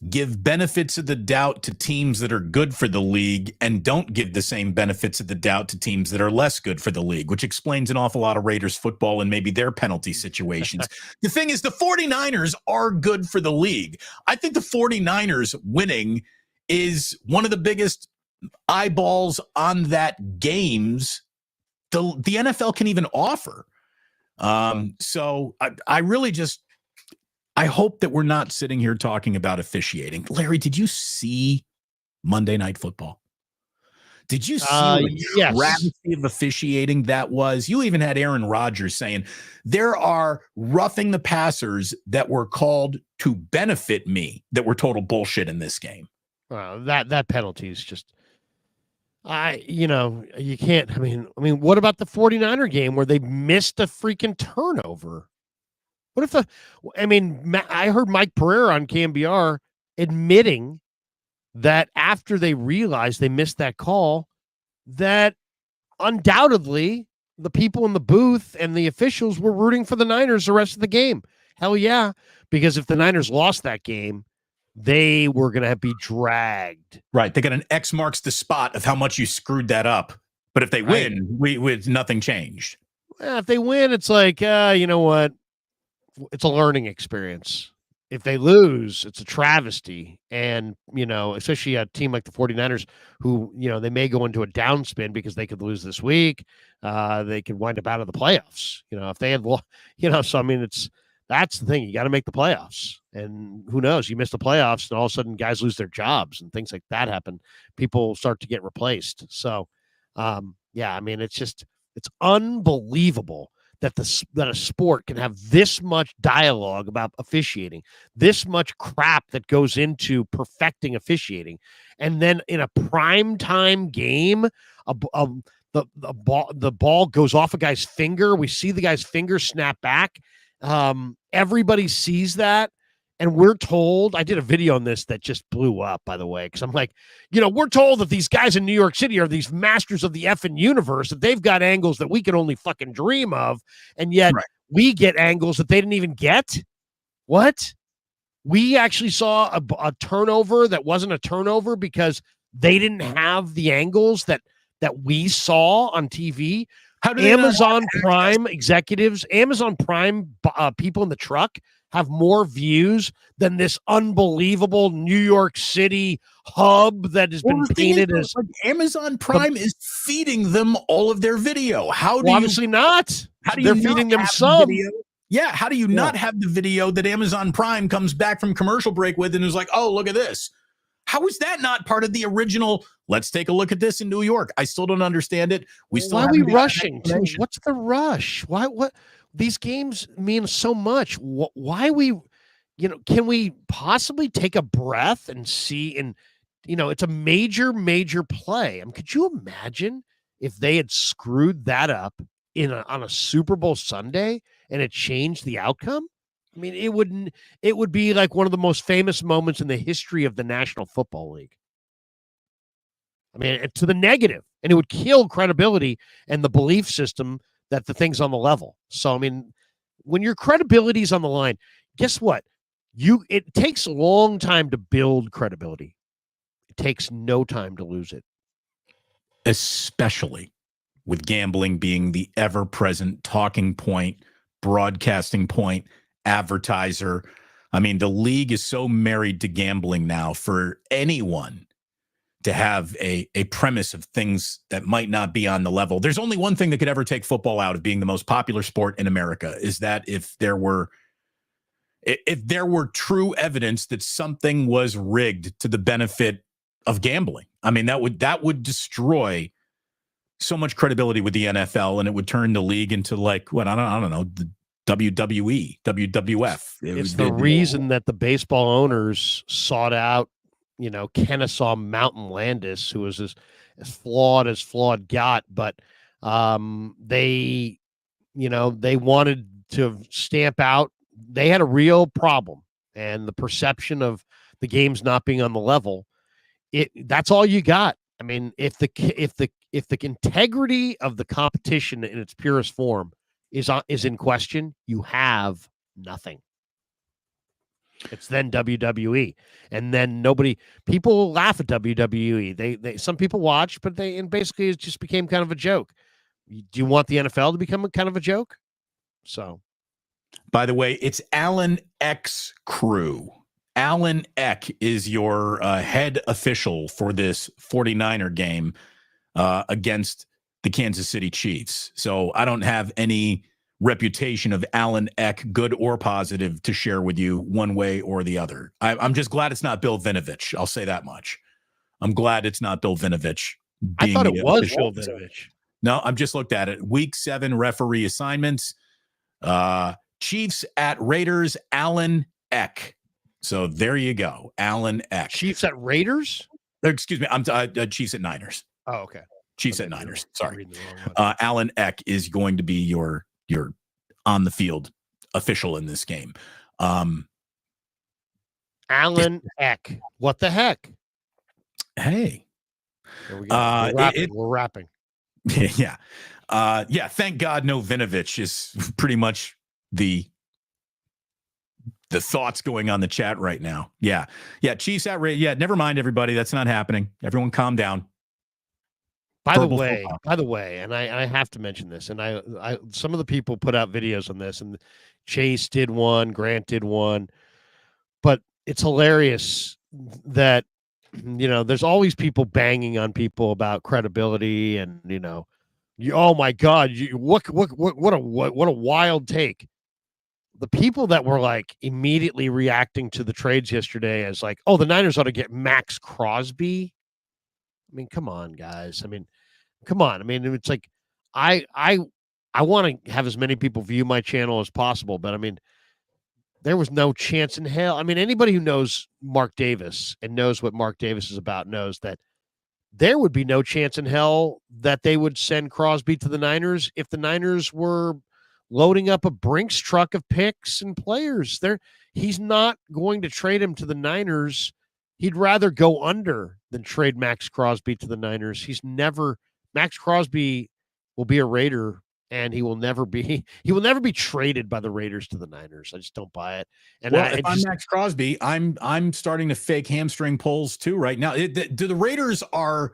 give benefits of the doubt to teams that are good for the league and don't give the same benefits of the doubt to teams that are less good for the league, which explains an awful lot of Raiders football and maybe their penalty situations. The thing is, the 49ers are good for the league. I think the 49ers winning is one of the biggest eyeballs on that games the NFL can even offer. So I really just, I hope that we're not sitting here talking about officiating. Larry, did you see Monday Night Football? Did you see the travesty of officiating that was? You even had Aaron Rodgers saying there are roughing the passers that were called to benefit me that were total bullshit in this game. That penalty is just, you can't. I mean, what about the 49er game where they missed a freaking turnover? What if I heard Mike Pereira on KMBR admitting that after they realized they missed that call, that undoubtedly the people in the booth and the officials were rooting for the Niners the rest of the game. Hell yeah, because if the Niners lost that game, they were going to be dragged. Right. They got an X marks the spot of how much you screwed that up. But if they win, with nothing changed. If they win, it's like, you know what? It's a learning experience. If they lose, it's a travesty. And, especially a team like the 49ers who, they may go into a downspin because they could lose this week. They could wind up out of the playoffs. If they had, so I mean, that's the thing. You got to make the playoffs. And who knows? You miss the playoffs and all of a sudden guys lose their jobs and things like that happen. People start to get replaced. So, yeah, I mean, it's unbelievable that a sport can have this much dialogue about officiating, this much crap that goes into perfecting officiating, and then in a primetime game, the ball goes off a guy's finger. We see the guy's finger snap back. Everybody sees that. And we're told, I did a video on this that just blew up, by the way, because I'm like, we're told that these guys in New York City are these masters of the effing universe, that they've got angles that we can only fucking dream of. And yet we get angles that they didn't even get. What? We actually saw a turnover that wasn't a turnover because they didn't have the angles that we saw on TV. How do Amazon Prime executives, Amazon Prime people in the truck have more views than this unbelievable New York City hub that has been painted as Amazon Prime is feeding them all of their video. Obviously not. How do They're you feeding them some? Yeah, how do you not have the video that Amazon Prime comes back from commercial break with and is like, oh, look at this? How is that not part of the original? Let's take a look at this in New York. I still don't understand it. Why are we rushing? What's the rush? Why? What? These games mean so much. Why we, can we possibly take a breath and see? And, it's a major, major play. I mean, could you imagine if they had screwed that up on a Super Bowl Sunday and it changed the outcome? I mean, it would be like one of the most famous moments in the history of the National Football League. I mean, to the negative, and it would kill credibility and the belief system that the thing's on the level. So, I mean, when your credibility is on the line, guess what? It takes a long time to build credibility. It takes no time to lose it. Especially with gambling being the ever-present talking point, broadcasting point, advertiser. I mean, the league is so married to gambling now. For anyone to have a premise of things that might not be on the level. There's only one thing that could ever take football out of being the most popular sport in America, is that if there were true evidence that something was rigged to the benefit of gambling. I mean, that would destroy so much credibility with the NFL, and it would turn the league into like, what, I don't know, the WWE, WWF. It's the reason that the baseball owners sought out, Kennesaw Mountain Landis, who was as flawed got, but they wanted to stamp out. They had a real problem, and the perception of the games not being on the level. That's all you got. I mean, if the integrity of the competition in its purest form is in question, you have nothing. It's then WWE, and then people laugh at WWE. They some people watch, but basically it just became kind of a joke. Do you want the NFL to become kind of a joke? So, by the way, it's Alan Eck's crew. Alan Eck is your head official for this 49er game against the Kansas City Chiefs. So I don't have any reputation of Alan Eck, good or positive, to share with you one way or the other. I'm just glad it's not Bill Vinovich. I'll say that much. I'm glad it's not Bill Vinovich. I thought it was Bill Vinovich. No, I'm just looked at it. Week 7 referee assignments. Chiefs at Raiders, Alan Eck. So there you go, Alan Eck. Chiefs at Raiders? Excuse me, I'm Chiefs at Niners. Oh, okay. Chiefs at Niners. Sorry. Alan Eck is going to be your on the field official in this game. Alan Eck. What the heck? Hey. There we go. We're wrapping. Yeah. Thank God no Vinovich is pretty much the thoughts going on the chat right now. Yeah. Chiefs outrage. Yeah, never mind, everybody. That's not happening. Everyone calm down. By the way, and I have to mention this, and I some of the people put out videos on this, and Chase did one, Grant did one, but it's hilarious that there's always people banging on people about credibility, and oh my God, what a wild take. The people that were like immediately reacting to the trades yesterday as like, oh, the Niners ought to get Max Crosby. I mean, come on, guys. I mean, come on. I mean, it's like I want to have as many people view my channel as possible, but I mean, there was no chance in hell. I mean, anybody who knows Mark Davis and knows what Mark Davis is about knows that there would be no chance in hell that they would send Crosby to the Niners if the Niners were loading up a Brinks truck of picks and players. He's not going to trade him to the Niners. He'd rather go under than trade Max Crosby to the Niners. Max Crosby will be a Raider, and he will never be traded by the Raiders to the Niners. I just don't buy it. And if I'm Max Crosby, I'm starting to fake hamstring pulls too right now. The Raiders are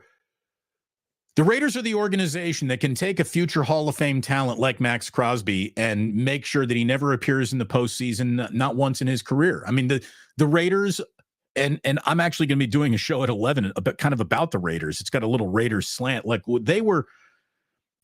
the organization that can take a future Hall of Fame talent like Max Crosby and make sure that he never appears in the postseason, not once in his career. I mean, the Raiders, and I'm actually going to be doing a show at 11 about the Raiders. It's got a little Raiders slant. Like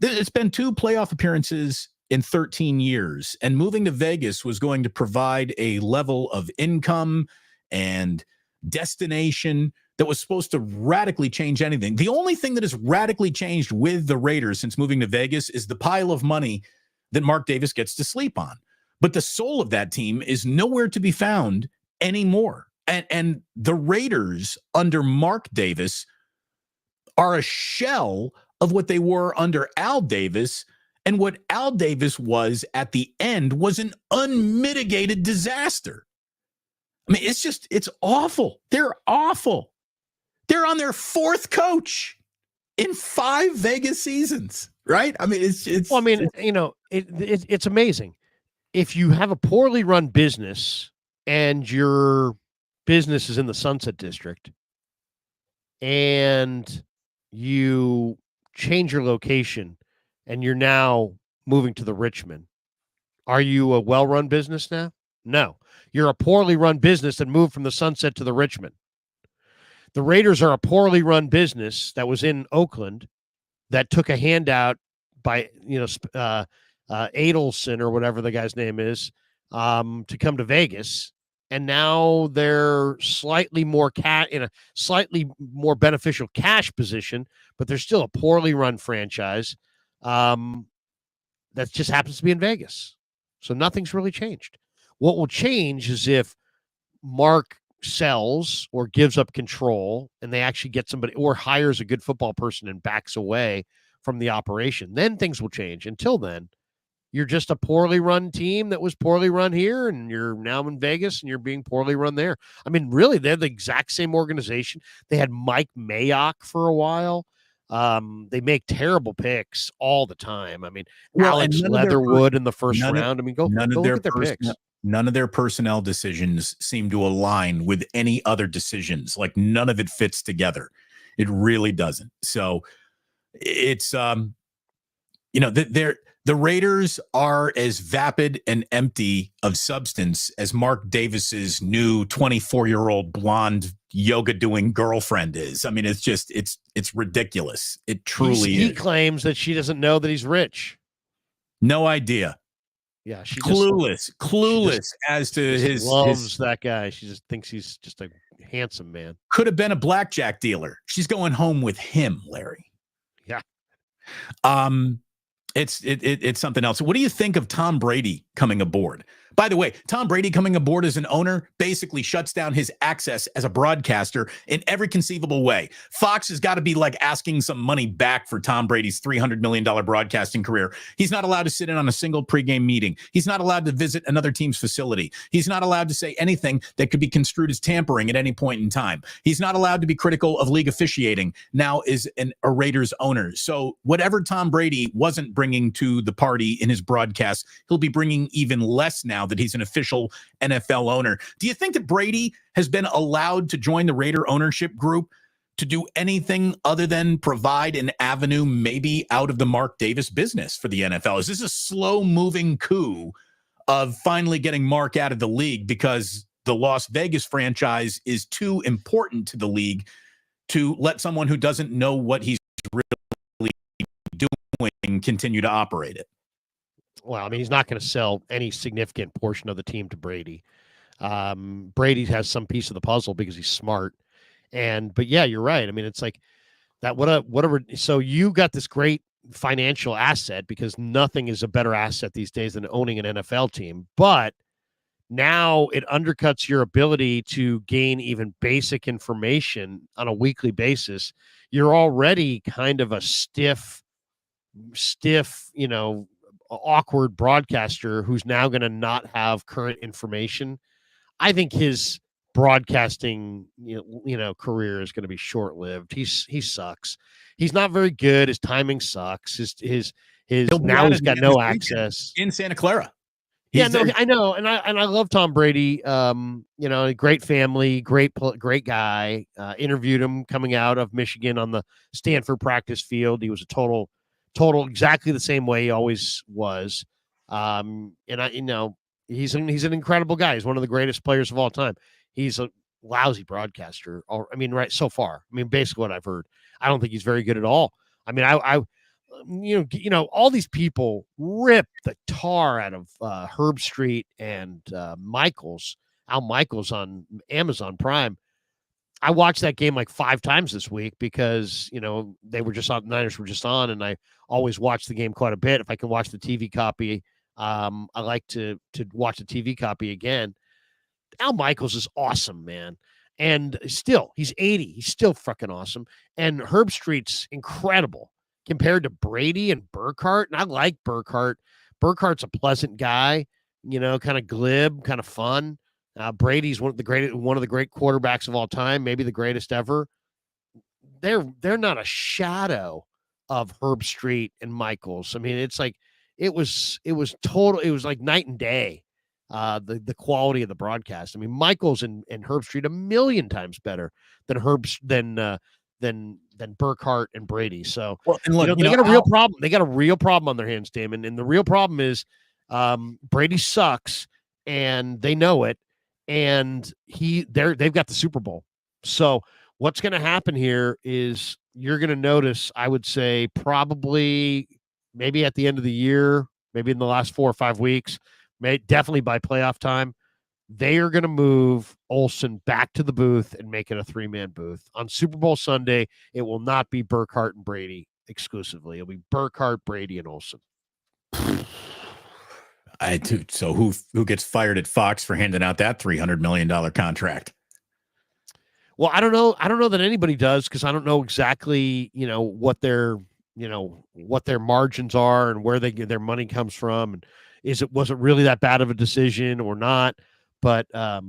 it's been 2 playoff appearances in 13 years, and moving to Vegas was going to provide a level of income and destination that was supposed to radically change anything. The only thing that has radically changed with the Raiders since moving to Vegas is the pile of money that Mark Davis gets to sleep on. But the soul of that team is nowhere to be found anymore. And the Raiders under Mark Davis are a shell of what they were under Al Davis. And what Al Davis was at the end was an unmitigated disaster. I mean, it's awful. They're awful. They're on their 4th coach in 5 Vegas seasons, right? I mean, it's amazing. If you have a poorly run business and your business is in the Sunset District and you change your location and you're now moving to the Richmond, are you a well-run business now? No. You're a poorly run business that moved from the Sunset to the Richmond. The Raiders are a poorly run business that was in Oakland that took a handout by, Adelson or whatever the guy's name is, to come to Vegas. And now they're slightly more in a slightly more beneficial cash position, but they're still a poorly run franchise that just happens to be in Vegas. So nothing's really changed. What will change is if Mark sells or gives up control and they actually get somebody or hires a good football person and backs away from the operation. Then things will change. Until then, you're just a poorly run team that was poorly run here, and you're now in Vegas and you're being poorly run there. I mean, really, they're the exact same organization. They had Mike Mayock for a while. They make terrible picks all the time. I mean, Alex Leatherwood in the first round. I mean, go look at their picks. None of their personnel decisions seem to align with any other decisions. Like, none of it fits together. It really doesn't. So it's, the Raiders are as vapid and empty of substance as Mark Davis's new 24-year-old blonde yoga-doing girlfriend is. I mean, it's ridiculous. It truly is. He claims that she doesn't know that he's rich. No idea. Yeah, she clueless as to his loves that guy. She just thinks he's just a handsome man. Could have been a blackjack dealer. She's going home with him, Larry. Yeah. It's something else. What do you think of Tom Brady coming aboard? By the way, Tom Brady coming aboard as an owner basically shuts down his access as a broadcaster in every conceivable way. Fox has got to be like asking some money back for Tom Brady's $300 million broadcasting career. He's not allowed to sit in on a single pregame meeting. He's not allowed to visit another team's facility. He's not allowed to say anything that could be construed as tampering at any point in time. He's not allowed to be critical of league officiating now as a Raiders owner. So whatever Tom Brady wasn't bringing to the party in his broadcast, he'll be bringing even less now that he's an official NFL owner. Do you think that Brady has been allowed to join the Raider ownership group to do anything other than provide an avenue maybe out of the Mark Davis business for the NFL? Is this a slow-moving coup of finally getting Mark out of the league because the Las Vegas franchise is too important to the league to let someone who doesn't know what he's really doing continue to operate it? Well, I mean, he's not going to sell any significant portion of the team to Brady. Brady has some piece of the puzzle because he's smart. But yeah, you're right. I mean, it's like that. So you got this great financial asset because nothing is a better asset these days than owning an NFL team. But now it undercuts your ability to gain even basic information on a weekly basis. You're already kind of a stiff, awkward broadcaster who's now going to not have current information. I think his broadcasting, career is going to be short-lived. He sucks. He's not very good. His timing sucks. His now he's got no access in Santa Clara. I know, and I love Tom Brady. A great family, great guy. Interviewed him coming out of Michigan on the Stanford practice field. He was a total exactly the same way he always was. He's an incredible guy. He's one of the greatest players of all time. He's a lousy broadcaster. Right so far. Basically what I've heard. I don't think he's very good at all. All these people rip the tar out of Herb Street and Al Michaels on Amazon Prime. I watched that game like 5 times this week because, they were just on, the Niners were just on, and I always watch the game quite a bit. If I can watch the TV copy, I like to watch the TV copy again. Al Michaels is awesome, man. And still, he's 80. He's still fucking awesome. And Herb Street's incredible compared to Brady and Burkhardt. And I like Burkhardt. Burkhardt's a pleasant guy, kind of glib, kind of fun. Brady's one of the great quarterbacks of all time, maybe the greatest ever. They're not a shadow of Herb Street and Michaels. It's like it was like night and day. The quality of the broadcast. Michaels and Herb Street 1,000,000 times better than Burkhardt and Brady. So they got a real problem. They got a real problem on their hands, Damon. And the real problem is Brady sucks, and they know it. And they've got the Super Bowl. So what's going to happen here is you're going to notice, I would say, probably maybe at the end of the year, maybe in the last 4 or 5 weeks, definitely by playoff time, they are going to move Olsen back to the booth and make it a 3-man booth. On Super Bowl Sunday, it will not be Burkhardt and Brady exclusively. It'll be Burkhardt, Brady, and Olsen. So who gets fired at Fox for handing out that $300 million contract? Well, I don't know. I don't know that anybody does because I don't know exactly, what their margins are and where their money comes from, and was it really that bad of a decision or not? But I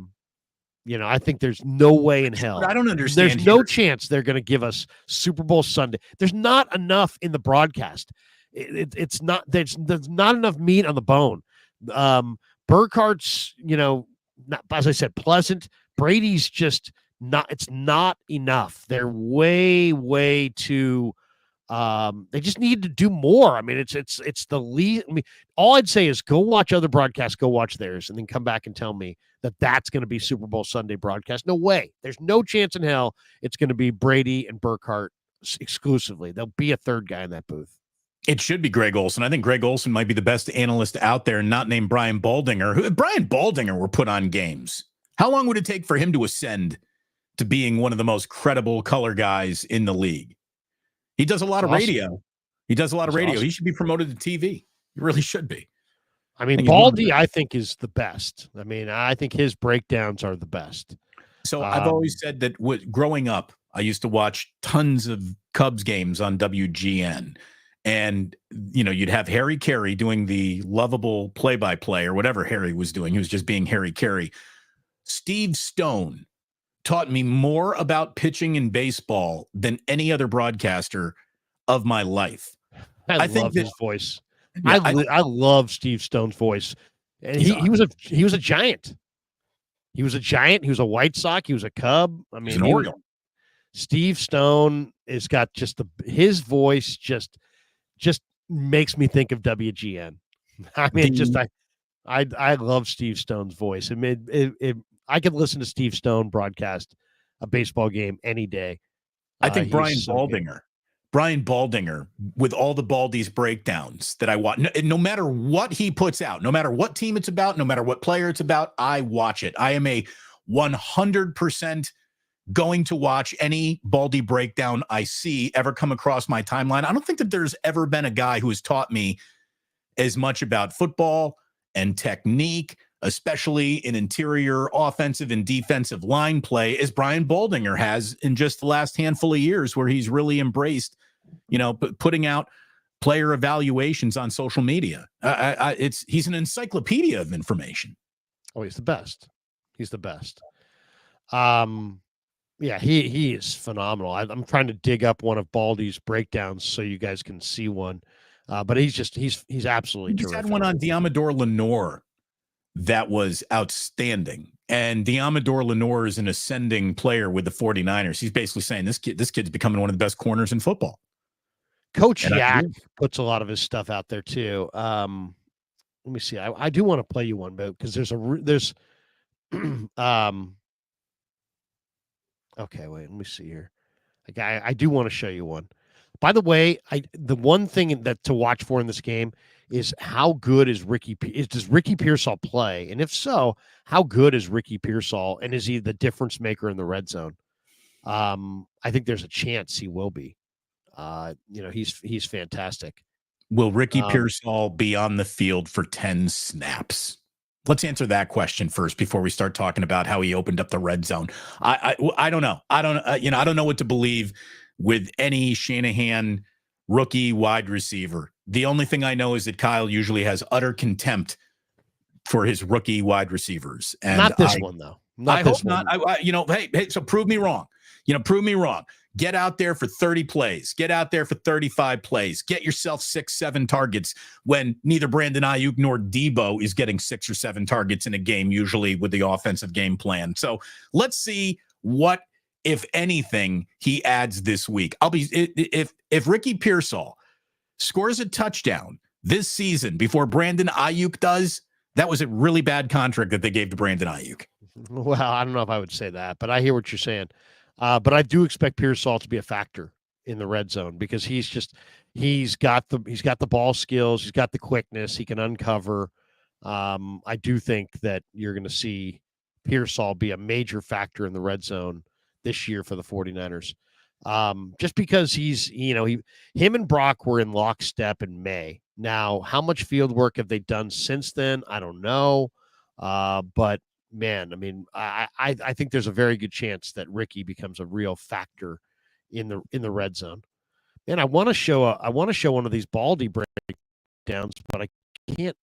think there's no way in hell. I don't understand. There's no chance they're going to give us Super Bowl Sunday. There's not enough in the broadcast. It's not. There's not enough meat on the bone. Burkhardt's, as I said, pleasant. Brady's just not. It's not enough. They're way too. They just need to do more. It's the lead. All I'd say is go watch other broadcasts, go watch theirs, and then come back and tell me that that's going to be Super Bowl Sunday broadcast. No way. There's no chance in hell it's going to be Brady and Burkhardt exclusively. There'll be a third guy in that booth. It should be Greg Olsen. I think Greg Olsen might be the best analyst out there, not named Brian Baldinger. If Brian Baldinger were put on games, how long would it take for him to ascend to being one of the most credible color guys in the league? He does a lot of radio. He does a lot of radio. Awesome. He should be promoted to TV. He really should be. I mean, Baldy, I think, is the best. I mean, I think his breakdowns are the best. So I've always said that growing up, I used to watch tons of Cubs games on WGN. And, you'd have Harry Carey doing the lovable play-by-play or whatever Harry was doing. He was just being Harry Carey. Steve Stone taught me more about pitching in baseball than any other broadcaster of my life. I love his voice. Yeah, I love Steve Stone's voice. And he was a giant. He was a giant. He was a White Sox. He was a Cub. I mean, an Oriole. Steve Stone has got his voice just makes me think of WGN. I mean, I love Steve Stone's voice. I could listen to Steve Stone broadcast a baseball game any day. I think Brian Baldinger, with all the Baldy's breakdowns that I watch, no matter what he puts out, no matter what team it's about, no matter what player it's about, I watch it. I am a 100% going to watch any Baldy breakdown I see ever come across my timeline. I don't think that there's ever been a guy who has taught me as much about football and technique, especially in interior offensive and defensive line play, as Brian Baldinger has in just the last handful of years, where he's really embraced, putting out player evaluations on social media. He's an encyclopedia of information. Oh, he's the best. He's the best. Yeah, he is phenomenal. I'm trying to dig up one of Baldy's breakdowns so you guys can see one. But he's absolutely terrific. Had one on Diamador Lenore that was outstanding. And Diamador Lenore is an ascending player with the 49ers. He's basically saying this kid's becoming one of the best corners in football. Coach Yak puts a lot of his stuff out there too. Let me see. I do want to play you one, but because there's okay, wait, let me see here. I do want to show you one. By the way, the one thing that to watch for in this game is how good is does Ricky Pearsall play? And if so, how good is Ricky Pearsall? And is he the difference maker in the red zone? I think there's a chance he will be. He's fantastic. Will Ricky Pearsall be on the field for 10 snaps? Let's answer that question first before we start talking about how he opened up the red zone. I don't know. I don't know what to believe with any Shanahan rookie wide receiver. The only thing I know is that Kyle usually has utter contempt for his rookie wide receivers. And not this one, though. I hope not. Hey, so prove me wrong. Prove me wrong. Get out there for 30 plays. Get out there for 35 plays. Get yourself 6-7 targets when neither Brandon Ayuk nor Debo is getting 6 or 7 targets in a game, usually with the offensive game plan. So let's see what, if anything, he adds this week. If Ricky Pearsall scores a touchdown this season before Brandon Ayuk does, that was a really bad contract that they gave to Brandon Ayuk. Well, I don't know if I would say that, but I hear what you're saying. But I do expect Pearsall to be a factor in the red zone because he's got the ball skills, he's got the quickness, he can uncover. I do think that you're going to see Pearsall be a major factor in the red zone this year for the 49ers. Just because him and Brock were in lockstep in May. Now, how much field work have they done since then? I don't know. But man, I mean, I think there's a very good chance that Ricky becomes a real factor in the red zone. And I want to show one of these Baldy breakdowns, but I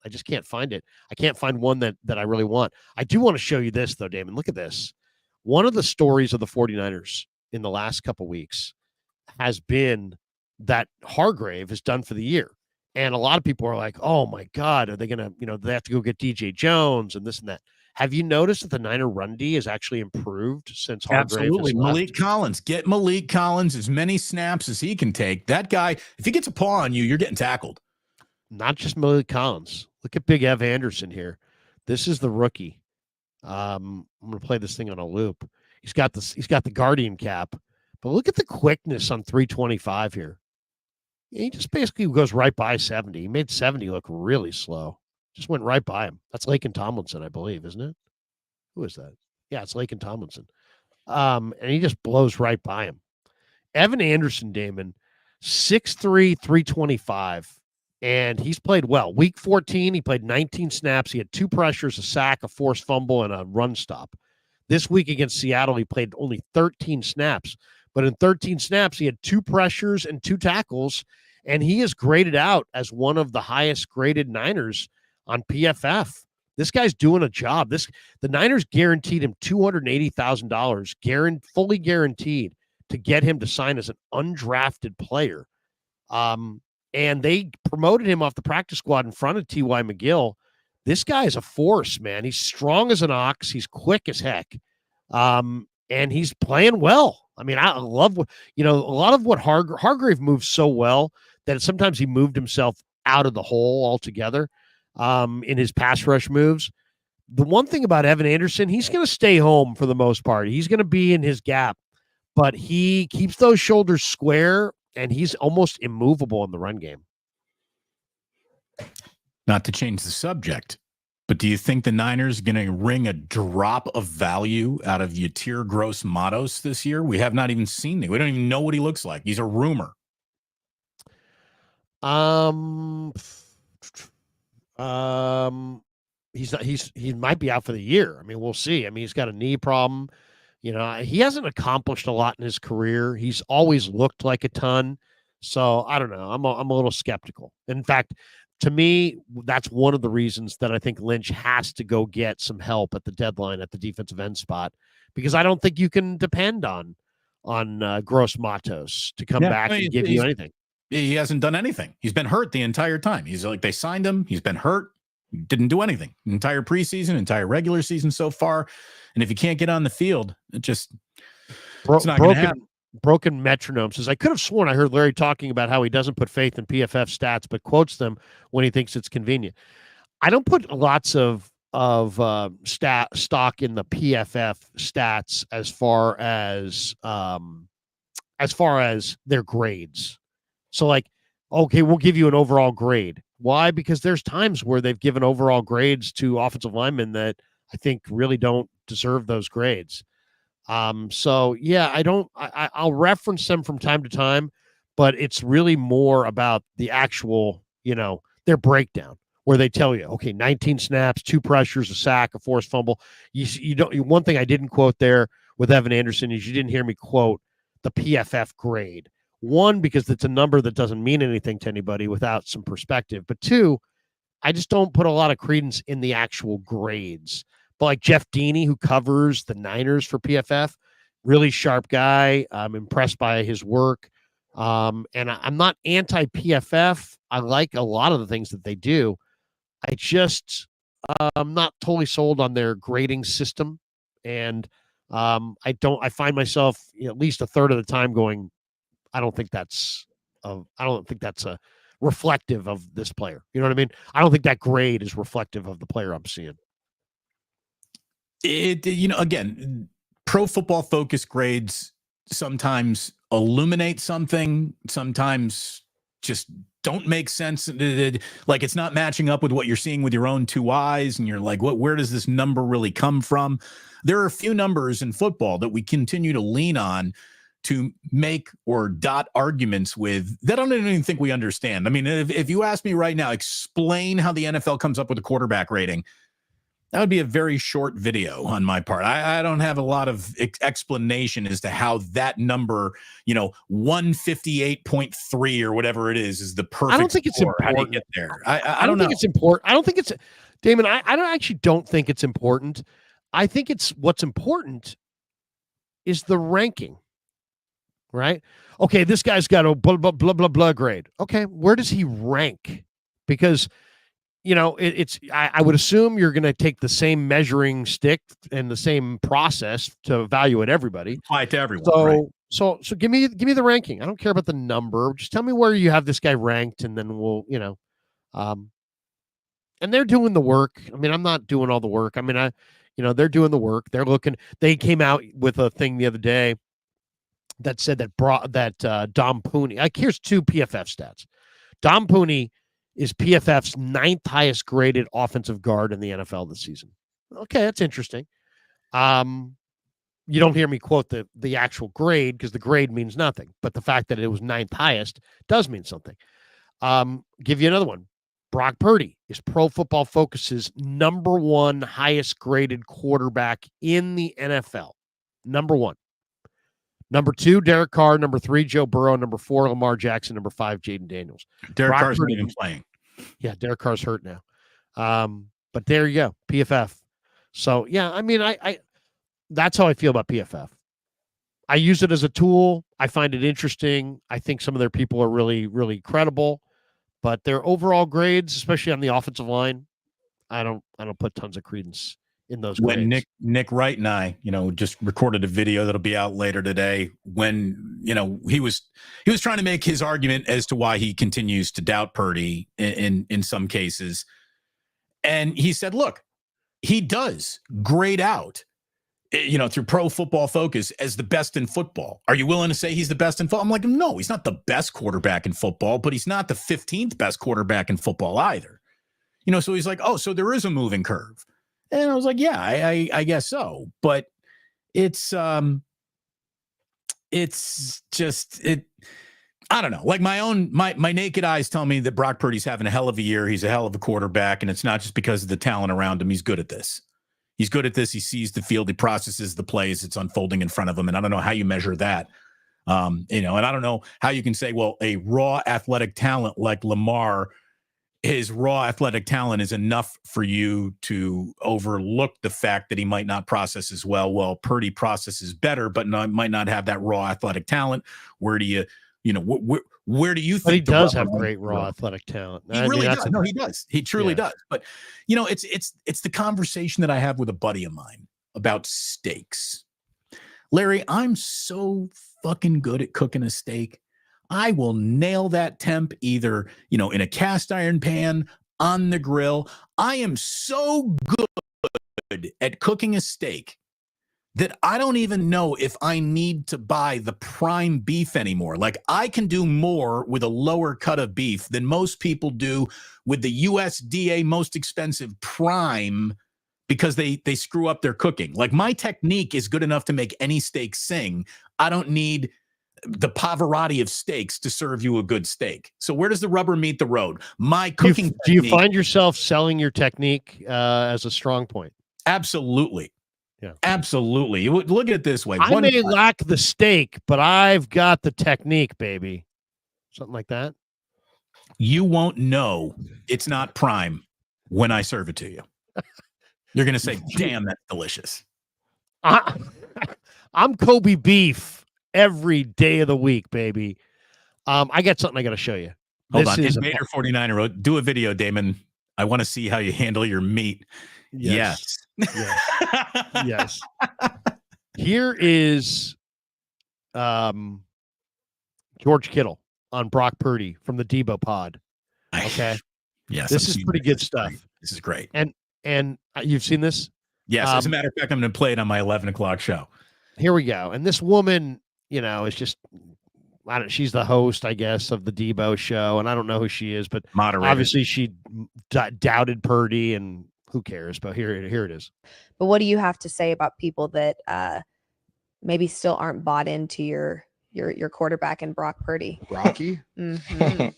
just can't find it. I can't find one that I really want. I do want to show you this though, Damon. Look at this. One of the stories of the 49ers in the last couple weeks has been that Hargrave is done for the year. And a lot of people are like, oh my God, are they going to, they have to go get DJ Jones and this and that. Have you noticed that the Niner run D has actually improved since Hargrave? Absolutely. Malik Collins. Get Malik Collins as many snaps as he can take. That guy, if he gets a paw on you, you're getting tackled. Not just Malik Collins. Look at Big Ev Anderson here. This is the rookie. I'm going to play this thing on a loop. He's got the Guardian cap, but look at the quickness on 325 here. He just basically goes right by 70. He made 70 look really slow. Just went right by him. That's Laken Tomlinson, I believe, isn't it? Who is that? Yeah, it's Laken Tomlinson. And he just blows right by him. Evan Anderson, Damon, 6'3", 325. and he's played well. Week 14, he played 19 snaps. He had 2 pressures, a sack, a forced fumble, and a run stop. This week against Seattle, he played only 13 snaps. But in 13 snaps, he had 2 pressures and 2 tackles, and he is graded out as one of the highest graded Niners on PFF. This guy's doing a job. The Niners guaranteed him $280,000, fully guaranteed, to get him to sign as an undrafted player. And they promoted him off the practice squad in front of T.Y. McGill. This guy is a force, man. He's strong as an ox. He's quick as heck. And he's playing well. I mean, I love a lot of what Hargrave moves so well that sometimes he moved himself out of the hole altogether in his pass rush moves. The one thing about Evan Anderson, he's going to stay home for the most part. He's going to be in his gap, but he keeps those shoulders square, and he's almost immovable in the run game. Not to change the subject, but do you think the Niners are going to wring a drop of value out of Yatir Gross-Matos this year? We have not even seen him. We don't even know what he looks like. He's a rumor. He might be out for the year. I mean, we'll see. I mean, he's got a knee problem. He hasn't accomplished a lot in his career. He's always looked like a ton. So I don't know. I'm a little skeptical. In fact, to me, that's one of the reasons that I think Lynch has to go get some help at the deadline at the defensive end spot, because I don't think you can depend on Gross-Matos to come back and give you anything. He hasn't done anything. He's been hurt the entire time. He's like, they signed him. He's been hurt. Didn't do anything. Entire preseason, entire regular season so far. And if you can't get on the field, it's not going to happen. Broken metronome says, I could have sworn I heard Larry talking about how he doesn't put faith in PFF stats, but quotes them when he thinks it's convenient. I don't put lots of stock in the PFF stats as far as their grades. So like, okay, we'll give you an overall grade. Why? Because there's times where they've given overall grades to offensive linemen that I think really don't deserve those grades. So yeah, I'll reference them from time to time, but it's really more about the actual, their breakdown, where they tell you, okay, 19 snaps, 2 pressures, a sack, a forced fumble. One thing I didn't quote there with Evan Anderson is you didn't hear me quote the PFF grade. 1, because it's a number that doesn't mean anything to anybody without some perspective. But 2, I just don't put a lot of credence in the actual grades. But like Jeff Deeney, who covers the Niners for PFF, really sharp guy. I'm impressed by his work. And I'm not anti-PFF. I like a lot of the things that they do. I just I'm not totally sold on their grading system. And I find myself at least a third of the time going, I don't think that's a reflective of this player. You know what I mean? I don't think that grade is reflective of the player I'm seeing. Again, Pro Football Focus grades sometimes illuminate something, sometimes just don't make sense. Like it's not matching up with what you're seeing with your own 2 eyes. And you're like, where does this number really come from? There are a few numbers in football that we continue to lean on to make or dot arguments with that I don't even think we understand. I mean, if you ask me right now, explain how the NFL comes up with a quarterback rating, that would be a very short video on my part. I don't have a lot of explanation as to how that number, 158.3 or whatever it is the perfect. I don't think it's important. How do you get there? I don't think it's important. I don't think it's, Damon, I don't think it's important. I think what's important is the ranking, right? Okay, this guy's got a blah, blah, blah, blah, blah grade. Okay, where does he rank? Because I would assume you're going to take the same measuring stick and the same process to evaluate everybody. Apply it to everyone. So, right? so give me the ranking. I don't care about the number. Just tell me where you have this guy ranked, and then we'll, and they're doing the work. I mean, I'm not doing all the work. I mean, they're doing the work. They're looking. They came out with a thing the other day that said that Dom Puni. Here's 2 PFF stats. Dom Puni is PFF's 9th highest graded offensive guard in the NFL this season. Okay, that's interesting. You don't hear me quote the actual grade because the grade means nothing, but the fact that it was 9th highest does mean something. Give you another one. Brock Purdy is Pro Football Focus's number 1 highest graded quarterback in the NFL. Number 1. Number 2, Derek Carr. Number 3, Joe Burrow. Number 4, Lamar Jackson. Number 5, Jaden Daniels. Derek Brock Carr's Purdy, not even playing. Yeah, Derek Carr's hurt now. But there you go, PFF. So yeah, I mean, I that's how I feel about PFF. I use it as a tool. I find it interesting. I think some of their people are really, really credible, but their overall grades, especially on the offensive line, I don't put tons of credence in those grades. When Nick Wright and I, just recorded a video that'll be out later today, when, he was trying to make his argument as to why he continues to doubt Purdy in some cases. And he said, look, he does grade out, through Pro Football Focus as the best in football. Are you willing to say he's the best in football? I'm like, no, he's not the best quarterback in football, but he's not the 15th best quarterback in football either. So he's like, oh, so there is a moving curve. And I was like, yeah, I guess so. But it's just, I don't know. Like my naked eyes tell me that Brock Purdy's having a hell of a year. He's a hell of a quarterback. And it's not just because of the talent around him. He's good at this. He's good at this. He sees the field. He processes the plays. It's unfolding in front of him. And I don't know how you measure that. And I don't know how you can say, well, a raw athletic talent like Lamar, his raw athletic talent is enough for you to overlook the fact that he might not process as well. Well, Purdy processes better, but might not have that raw athletic talent. Where do you, where do you think? But he does have great raw athletic talent. He really does. No, he does. He truly does. But it's the conversation that I have with a buddy of mine about steaks. Larry, I'm so fucking good at cooking a steak. I will nail that temp either, in a cast iron pan, on the grill. I am so good at cooking a steak that I don't even know if I need to buy the prime beef anymore. Like, I can do more with a lower cut of beef than most people do with the USDA most expensive prime, because they screw up their cooking. Like, my technique is good enough to make any steak sing. I don't need the Pavarotti of steaks to serve you a good steak. So where does the rubber meet the road? My cooking do you find yourself selling your technique as a strong point? Absolutely. Yeah, absolutely. You look at it this way. I may lack the steak, but I've got the technique, baby. Something like that. You won't know it's not prime when I serve it to you. You're going to say, damn, that's delicious. I'm Kobe beef every day of the week, baby. I got something I got to show you. Hold on. Invader 49er wrote, do a video, Damon. I want to see how you handle your meat. Yes. Yes. Here is George Kittle on Brock Purdy from the Debo pod. Okay. Yes. This is pretty good stuff. This is great. And you've seen this? Yes. As a matter of fact, I'm going to play it on my 11 o'clock show. Here we go. And this woman, is just, she's the host, I guess, of the Debo show. And I don't know who she is, but moderator. Obviously she doubted Purdy, and who cares? But here it is. But what do you have to say about people that maybe still aren't bought into your quarterback and Brock Purdy? Rocky? Mm-hmm.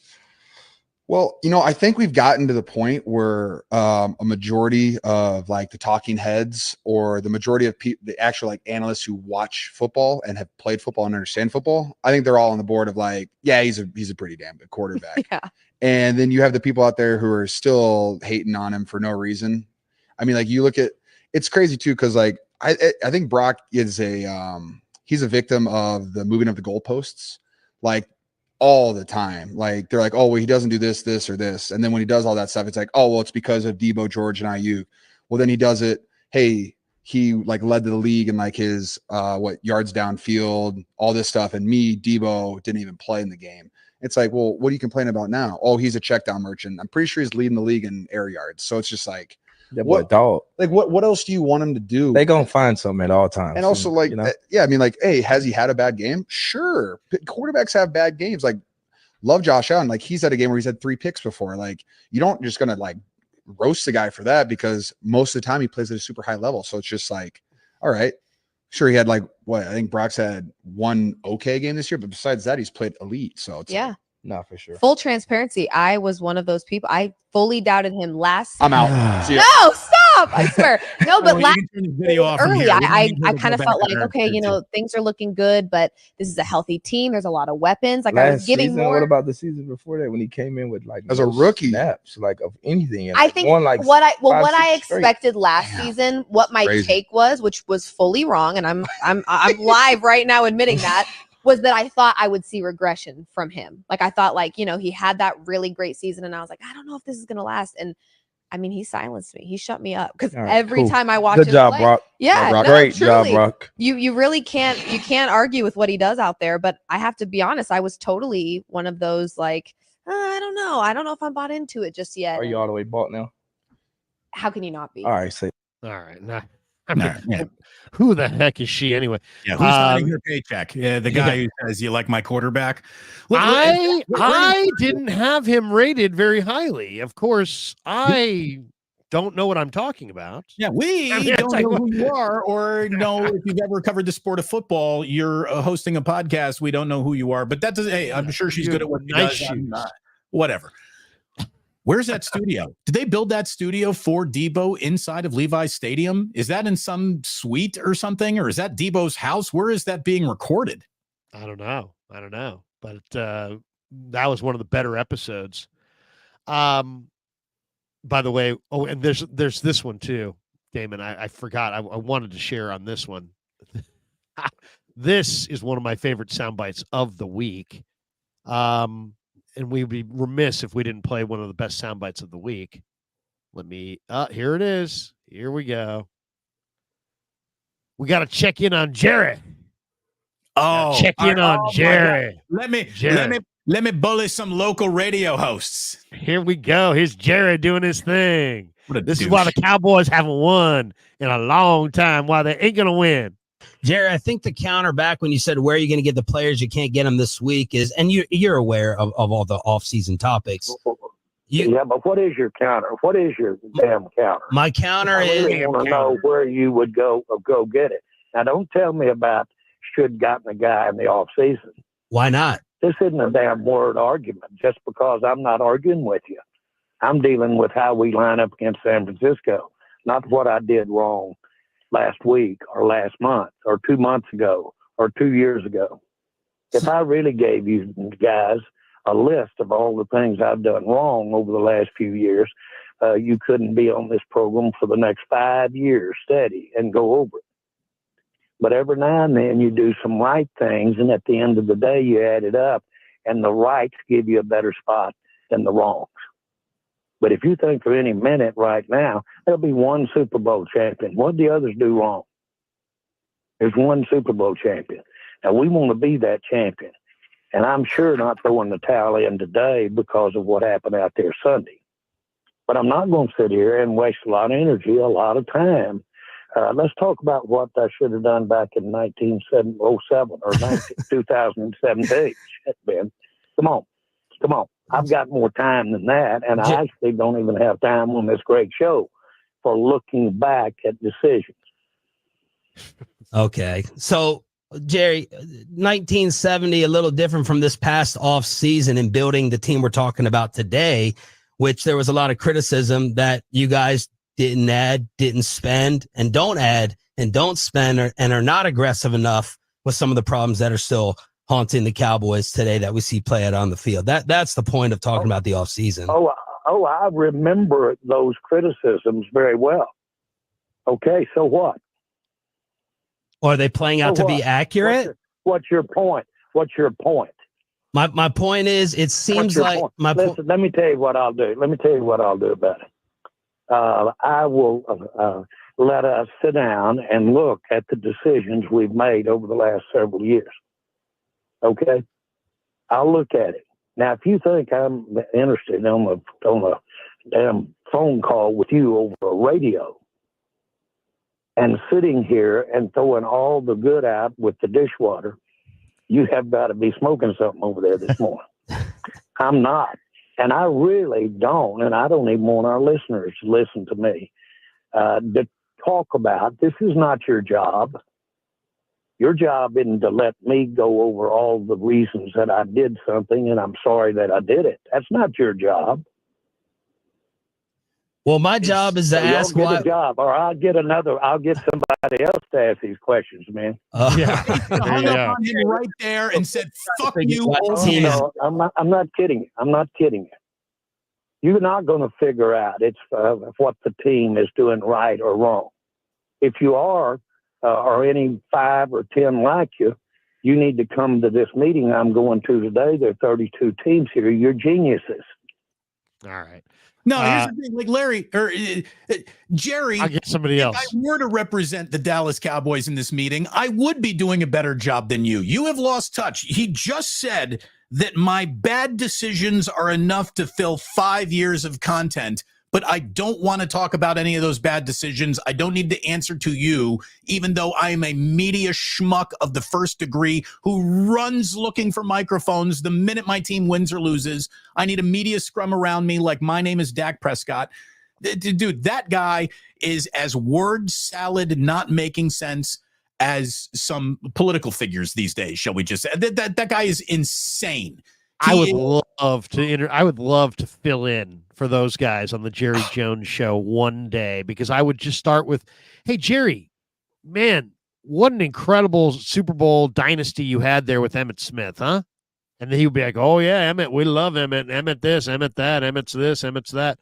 Well, I think we've gotten to the point where a majority of like the talking heads, or the majority of the actual like analysts who watch football and have played football and understand football, I think they're all on the board of like, yeah, he's a pretty damn good quarterback. Yeah. And then you have the people out there who are still hating on him for no reason. I mean, like, you look at, it's crazy too, because like I think Brock is he's a victim of the moving of the goalposts, like, all the time. Like, they're like, oh, well, he doesn't do this, or this. And then when he does all that stuff, it's like, oh, well, it's because of Debo, George, and Ayuk. Well, then he does it. Hey, he like led the league in like his yards downfield, all this stuff. And me, Debo, didn't even play in the game. It's like, well, what are you complaining about now? Oh, he's a check down merchant. I'm pretty sure he's leading the league in air yards. So it's just like, what dog? Like, what else do you want him to do? They gonna find something at all times. And also, like, yeah, I mean, like, hey, has he had a bad game? Sure. Quarterbacks have bad games. Like, love Josh Allen. Like, he's had a game where he's had 3 picks before. Like, you don't just gonna like roast the guy for that, because most of the time he plays at a super high level. So it's just like, all right, sure, he had like I think Brock's had 1 okay game this year, but besides that, he's played elite. So it's yeah. like, Not for sure. Full transparency, I was one of those people. I fully doubted him last. I'm out. See ya. No, stop! I swear. No, but Well, last you can turn the video off from early, here. We don't I need her to kind go of back felt on like, her okay, you know, things are looking good, but this is a healthy team. There's a lot of weapons. Like I was Last giving season, more. what about the season before that when he came in with like As a rookie. snaps, like of anything? And I like think won, like what I 5-6 straight. expected last Damn. season, what my Crazy. take was, which was fully wrong, and I'm live right now admitting that, was that I thought I would see regression from him. Like I thought, like, you know, he had that really great season, and I was like, I don't know if this is gonna last. And I mean, he silenced me. He shut me up because All right, every cool. time I watch Good him job, play, Brock. yeah, Brock. no, Great job, truly, Brock. you really can't argue with what he does out there. But I have to be honest, I was totally one of those like, I don't know if I'm bought into it just yet. Are you all the way bought now? How can you not be? All right, say All right. Nah, I mean, yeah. who the heck is she anyway? Yeah, who's signing her paycheck? Yeah, the guy who says, you like my quarterback? I didn't have him rated very highly. Of course, I don't know what I'm talking about. Yeah, we I mean, don't it's like, know who you are or know if you've ever covered the sport of football. You're hosting a podcast. We don't know who you are, but that doesn't, hey, I'm sure she's good at what she Nice does. shoes. Whatever. Where's that studio? Did they build that studio for Debo inside of Levi's Stadium? Is that in some suite or something? Or is that Debo's house? Where is that being recorded? I don't know. But that was one of the better episodes. By the way, and there's this one too, Damon. I forgot. I wanted to share on this one. This is one of my favorite sound bites of the week. And we'd be remiss if we didn't play one of the best sound bites of the week. Here it is. Here we go. We got to check in on Jerry. Check in on Jerry. Let me bully some local radio hosts. Here we go. Here's Jerry doing his thing. This douche. is why the Cowboys haven't won in a long time, why they ain't going to win. Jerry, I think the counter back when you said, where are you going to get the players? You can't get them this week is, and you're aware of all the off-season topics. Yeah, but what is your counter? What is your damn counter? My counter I is really want to know where you would go get it. Now, don't tell me about should gotten a guy in the off season. Why not? This isn't a damn word argument just because I'm not arguing with you. I'm dealing with how we line up against San Francisco, not what I did wrong last week or last month or 2 months ago or 2 years ago. If I really gave you guys a list of all the things I've done wrong over the last few years, you couldn't be on this program for the next 5 years steady and go over it. But every now and then you do some right things, and at the end of the day, you add it up, and the rights give you a better spot than the wrongs. But if you think for any minute right now, there'll be one Super Bowl champion. What do the others do wrong? There's one Super Bowl champion. Now, we want to be that champion. And I'm sure not throwing the towel in today because of what happened out there Sunday. But I'm not going to sit here and waste a lot of energy, a lot of time. Let's talk about what I should have done back in 1907 or 2017. Shit, Ben. Come on. I've got more time than that, and I actually don't even have time on this great show for looking back at decisions. Okay. So, Jerry, 1970, a little different from this past off season in building the team we're talking about today, which there was a lot of criticism that you guys didn't add, didn't spend, and don't add and don't spend, and are not aggressive enough with some of the problems that are still haunting the Cowboys today that we see play out on the field. That's the point of talking about the off season. Oh, I remember those criticisms very well. Okay, so what? Or are they playing out to be accurate? What's your point? My point is, it seems like Listen, let me tell you what I'll do. About it. I will let us sit down and look at the decisions we've made over the last several years. Okay? I'll look at it. Now, if you think I'm interested on a damn phone call with you over a radio and sitting here and throwing all the good out with the dishwater, you have got to be smoking something over there this morning. I'm not. And I really don't, and I don't even want our listeners to listen to me, to talk about, this is not your job. Your job isn't to let me go over all the reasons that I did something and I'm sorry that I did it. That's not your job. Well, my job is to So y'all ask get why. a job, or I'll get somebody else to ask these questions, man. Yeah. Hung There you up go. on him right there and said, "Fuck Figure you, out old the team man." is- No, I'm not kidding you. I'm not kidding you. You're not going to figure out what the team is doing right or wrong. If you are, or any 5 or 10 like you, you need to come to this meeting I'm going to today. There are 32 teams here. You're geniuses. All right. No, here's the thing. Like Larry or Jerry, I'll get somebody if else. I were to represent the Dallas Cowboys in this meeting, I would be doing a better job than you. You have lost touch. He just said that my bad decisions are enough to fill 5 years of content, but I don't want to talk about any of those bad decisions. I don't need to answer to you, even though I am a media schmuck of the first degree who runs looking for microphones the minute my team wins or loses. I need a media scrum around me like my name is Dak Prescott. Dude, that guy is as word salad not making sense as some political figures these days, shall we just say. That guy is insane. I would love to fill in for those guys on the Jerry Jones show one day, because I would just start with, "Hey Jerry, man, what an incredible Super Bowl dynasty you had there with Emmitt Smith, huh?" And then he would be like, "Oh yeah, Emmitt, we love Emmitt. Emmitt this, Emmitt that, Emmitt's this, Emmitt's that."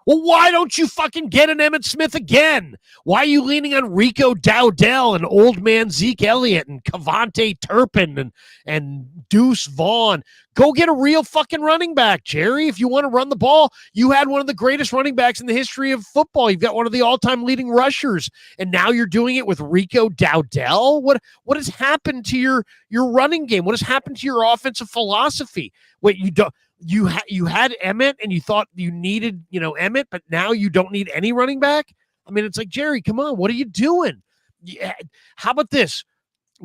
Well, why don't you fucking get an Emmitt Smith again? Why are you leaning on Rico Dowdell and old man Zeke Elliott and Cavante Turpin and Deuce Vaughn? Go get a real fucking running back, Jerry. If you want to run the ball, you had one of the greatest running backs in the history of football. You've got one of the all-time leading rushers, and now you're doing it with Rico Dowdell. What has happened to your running game? What has happened to your offensive philosophy? Wait, you don't. You had Emmitt and you thought you needed, Emmitt, but now you don't need any running back? I mean, it's like, Jerry, come on, what are you doing? Yeah, how about this?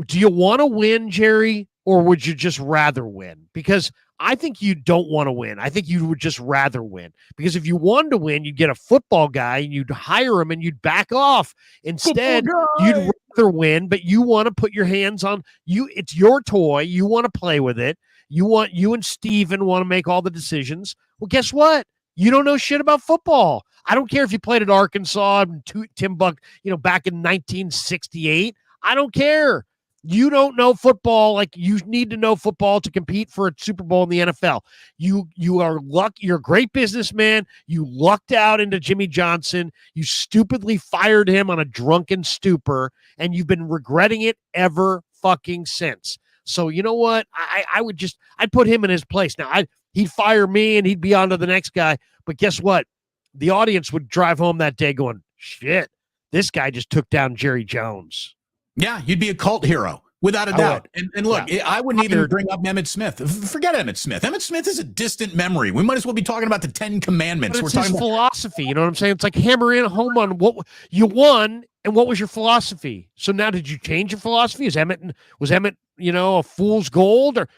Do you want to win, Jerry, or would you just rather win? Because I think you don't want to win. I think you would just rather win. Because if you wanted to win, you'd get a football guy and you'd hire him and you'd back off. Instead, you'd rather win, but you want to put your hands on you. It's your toy. You want to play with it. You and Steven want to make all the decisions. Well, guess what? You don't know shit about football. I don't care if you played at Arkansas and Tim Buck, back in 1968. I don't care. You don't know football like you need to know football to compete for a Super Bowl in the NFL. You are lucky. You're a great businessman. You lucked out into Jimmy Johnson. You stupidly fired him on a drunken stupor, and you've been regretting it ever fucking since. So you know what? I'd put him in his place. Now he'd fire me and he'd be on to the next guy. But guess what? The audience would drive home that day going, "Shit, this guy just took down Jerry Jones." Yeah, you'd be a cult hero without a doubt. And look, I wouldn't even bring up Emmitt Smith. Forget Emmitt Smith. Emmitt Smith is a distant memory. We might as well be talking about the 10 Commandments. But it's his philosophy. You know what I'm saying? It's like hammer in home on what you won and what was your philosophy. So now, did you change your philosophy? Was Emmitt, a fool's gold, or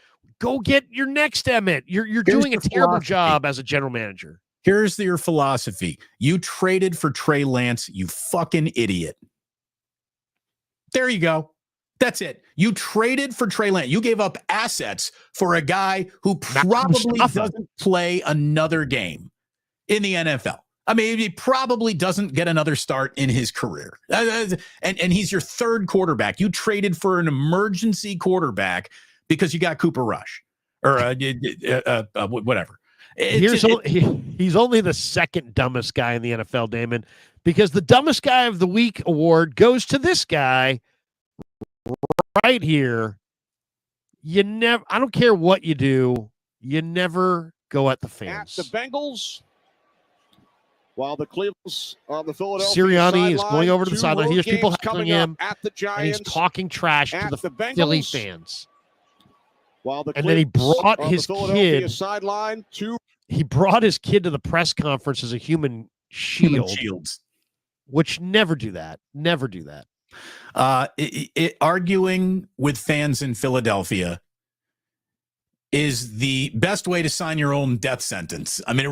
go get your next Emmitt? You're doing a terrible job as a general manager. Here's your philosophy. You traded for Trey Lance, you fucking idiot. There you go. That's it. You traded for Trey Lance. You gave up assets for a guy who probably doesn't play another game in the NFL. I mean, he probably doesn't get another start in his career. And he's your third quarterback. You traded for an emergency quarterback because you got Cooper Rush or whatever. He's only the second dumbest guy in the NFL, Damon, because the dumbest guy of the week award goes to this guy right here. I don't care what you do, you never go at the fans. At the Bengals, while the Cleveland's on the Philadelphia Sirianni is going over to the sideline. Here's people heckling him, at the Giants, and he's talking trash to the Philly fans. While the and then he brought his kid sideline to. He brought his kid to the press conference as a human shield. Which never do that. Never do that. Arguing with fans in Philadelphia is the best way to sign your own death sentence. I mean,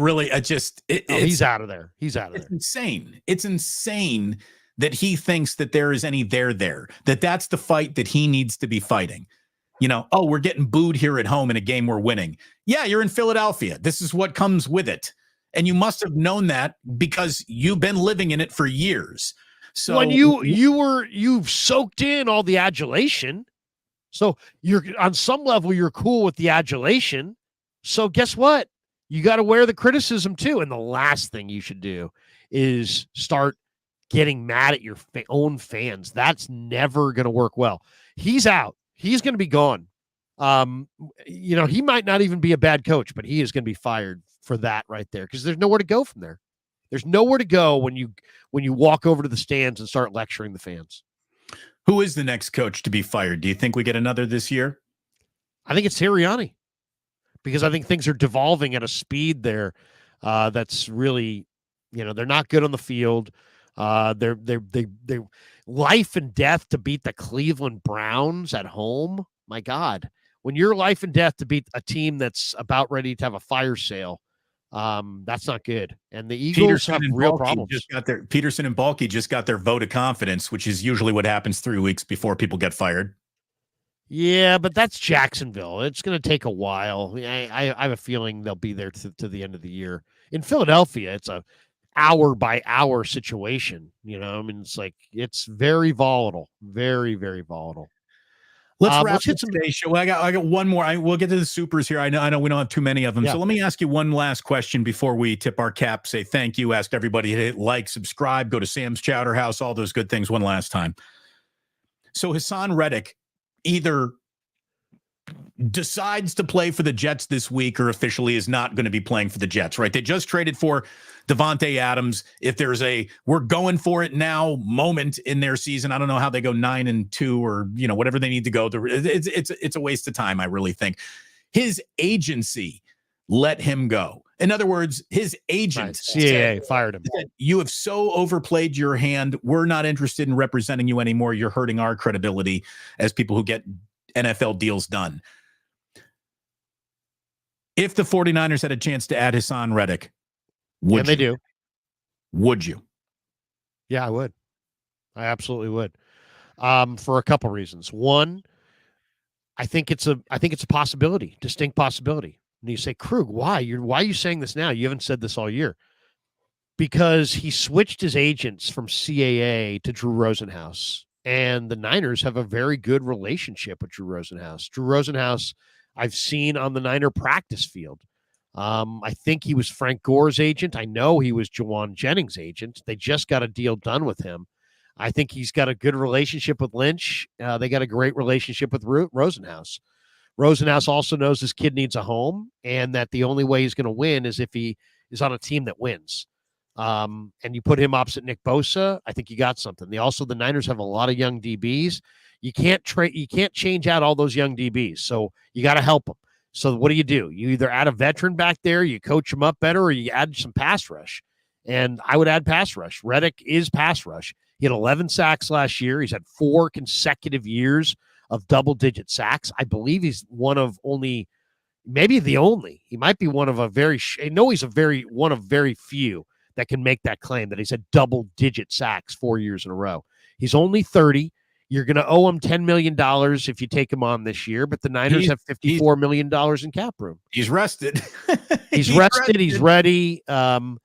he's out of there. He's out of there. It's insane. It's insane that he thinks that there is any there, that's the fight that he needs to be fighting. Oh, we're getting booed here at home in a game we're winning. Yeah, you're in Philadelphia. This is what comes with it. And you must have known that because you've been living in it for years. So when you've soaked in all the adulation. So you're on some level, you're cool with the adulation. So guess what? You got to wear the criticism too. And the last thing you should do is start getting mad at your own fans. That's never going to work well. He's out. He's going to be gone. He might not even be a bad coach, but he is going to be fired for that right there because there's nowhere to go from there. There's nowhere to go when you walk over to the stands and start lecturing the fans. Who is the next coach to be fired? Do you think we get another this year? I think it's Sirianni because I think things are devolving at a speed there that's really, they're not good on the field. They're life and death to beat the Cleveland Browns at home. My God, when you're life and death to beat a team that's about ready to have a fire sale, that's not good. And the Eagles have real problems. Peterson and Balky just got their vote of confidence, which is usually what happens 3 weeks before people get fired. Yeah, but that's Jacksonville. It's going to take a while. I have a feeling they'll be there to the end of the year. In Philadelphia, it's a hour by hour situation. It's very volatile, very, very volatile. Let's wrap up today's show. I got one more. We'll get to the supers here. I know we don't have too many of them. Yeah. So let me ask you one last question before we tip our cap, say thank you, ask everybody to hit like, subscribe, go to Sam's Chowder House, all those good things one last time. So Hassan Reddick either decides to play for the Jets this week or officially is not going to be playing for the Jets, right? They just traded for Devontae Adams. If there's a we're going for it now moment in their season, I don't know how they go 9-2 or whatever they need to go. It's a waste of time, I really think. His agency let him go. In other words, his agent CAA fired him. You have so overplayed your hand. We're not interested in representing you anymore. You're hurting our credibility as people who get NFL deals done. If the 49ers had a chance to add Hassan Reddick, would they do? Would you? Yeah, I would. I absolutely would. For a couple reasons. One, I think it's a possibility, distinct possibility. And you say, Krug, why are you saying this now? You haven't said this all year. Because he switched his agents from CAA to Drew Rosenhaus, and the Niners have a very good relationship with Drew Rosenhaus. Drew Rosenhaus, I've seen on the Niner practice field. I think he was Frank Gore's agent. I know he was Jawan Jennings' agent. They just got a deal done with him. I think he's got a good relationship with Lynch. They got a great relationship with Rosenhaus. Rosenhaus also knows his kid needs a home and that the only way he's going to win is if he is on a team that wins. And you put him opposite Nick Bosa, I think you got something. The Niners have a lot of young DBs. You can't change out all those young DBs. So you got to help them. So what do? You either add a veteran back there, you coach them up better, or you add some pass rush. And I would add pass rush. Reddick is pass rush. He had 11 sacks last year. He's had 4 consecutive years of double-digit sacks. I believe he's one of only, maybe the only. He might be one of one of very few that can make that claim that he's had double-digit sacks 4 years in a row. He's only 30. You're going to owe him $10 million if you take him on this year, but the Niners have $54 million in cap room. He's rested. He's rested. He's ready. I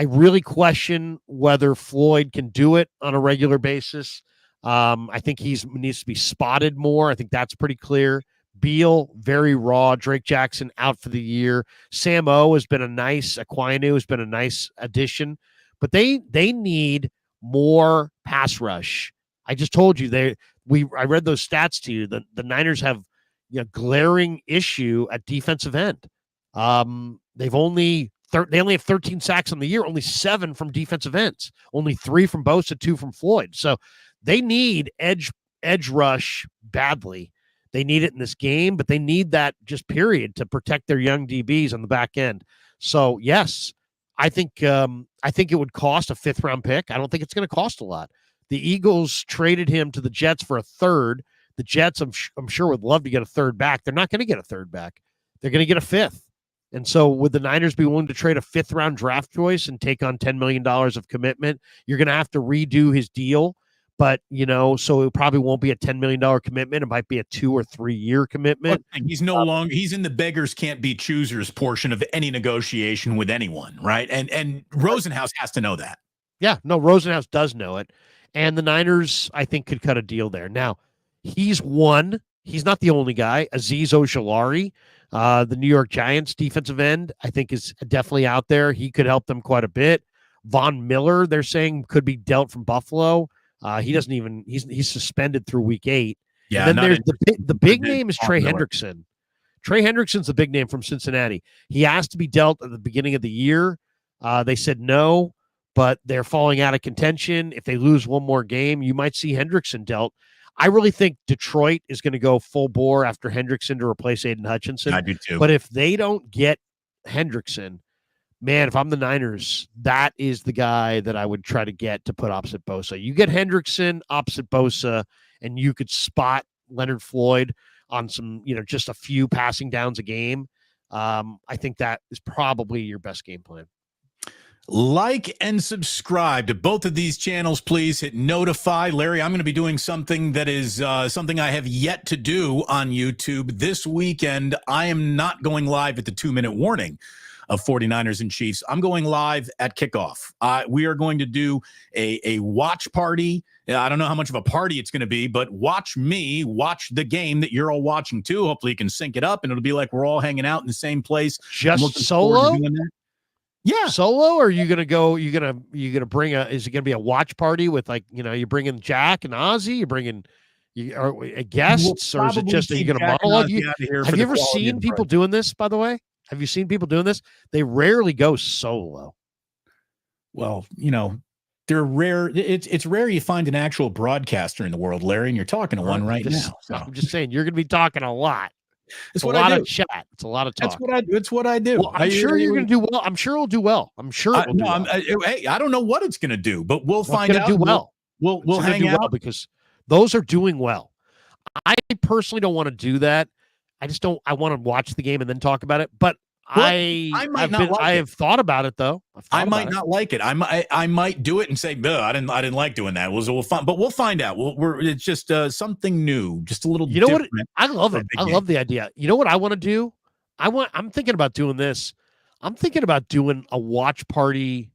really question whether Floyd can do it on a regular basis. I think he needs to be spotted more. I think that's pretty clear. Beal, very raw. Drake Jackson out for the year. Sam O has been Aquinu has been a nice addition, but they need more pass rush. I just told you I read those stats to you. The Niners have glaring issue at defensive end. They only have 13 sacks on the year, only 7 from defensive ends, only 3 from Bosa, 2 from Floyd. So they need edge rush badly. They need it in this game, but they need that just period to protect their young DBs on the back end. So yes, I think it would cost a 5th round pick. I don't think it's going to cost a lot. The Eagles traded him to the Jets for a 3rd. The Jets, I'm sure, would love to get a 3rd back. They're not going to get a 3rd back. They're going to get a 5th. And so would the Niners be willing to trade a 5th-round draft choice and take on $10 million of commitment? You're going to have to redo his deal, but, so it probably won't be a $10 million commitment. It might be a 2 or 3 year commitment. He's no longer, he's in the beggars can't be choosers portion of any negotiation with anyone, right? And Rosenhaus has to know that. Yeah, no, Rosenhaus does know it. And the Niners, I think, could cut a deal there. Now, he's one. He's not the only guy. Azeez Ojulari, the New York Giants defensive end, I think is definitely out there. He could help them quite a bit. Von Miller, they're saying, could be dealt from Buffalo. He doesn't even, he's suspended through week 8. Yeah. And then there's the big name is Trey Hendrickson. Trey Hendrickson's the big name from Cincinnati. He asked to be dealt at the beginning of the year. They said no, but they're falling out of contention. If they lose one more game, you might see Hendrickson dealt. I really think Detroit is going to go full bore after Hendrickson to replace Aiden Hutchinson. I do too. But if they don't get Hendrickson, man, if I'm the Niners, that is the guy that I would try to get to put opposite Bosa. You get Hendrickson opposite Bosa, and you could spot Leonard Floyd on some, just a few passing downs a game. I think that is probably your best game plan. Like and subscribe to both of these channels, please. Hit notify. Larry, I'm going to be doing something that is something I have yet to do on YouTube this weekend. I am not going live at the 2-minute warning of 49ers and Chiefs. I'm going live at kickoff. We are going to do a watch party. I don't know how much of a party it's going to be, but watch me watch the game that you're all watching too. Hopefully you can sync it up and it'll be like we're all hanging out in the same place. Just solo? Yeah. Solo, or are you gonna go? You're gonna bring is it gonna be a watch party with you're bringing Jack and Ozzy? You're bringing guests, or is it just are you gonna monologue? Have you ever seen people doing this? By the way, have you seen people doing this? They rarely go solo. Well, they're rare. It's rare you find an actual broadcaster in the world, Larry, and you're talking to one right now. So. I'm just saying you're gonna be talking a lot. It's a lot of chat. It's a lot of talk. It's what I do. Well, I'm sure you're going to do well. I'm sure it'll do well. I'm sure it will do well. Hey, I don't know what it's going to do, but we'll find out. Do well. We'll hang out because those are doing well. I personally don't want to do that. I just don't. I want to watch the game and then talk about it. But I have thought about it though. I might not like it. I might do it and say, I didn't like doing that. We'll find out. It's just something new, just a little. You know what? I love it. I love the idea. You know what I want to do? I'm thinking about doing this. I'm thinking about doing a watch party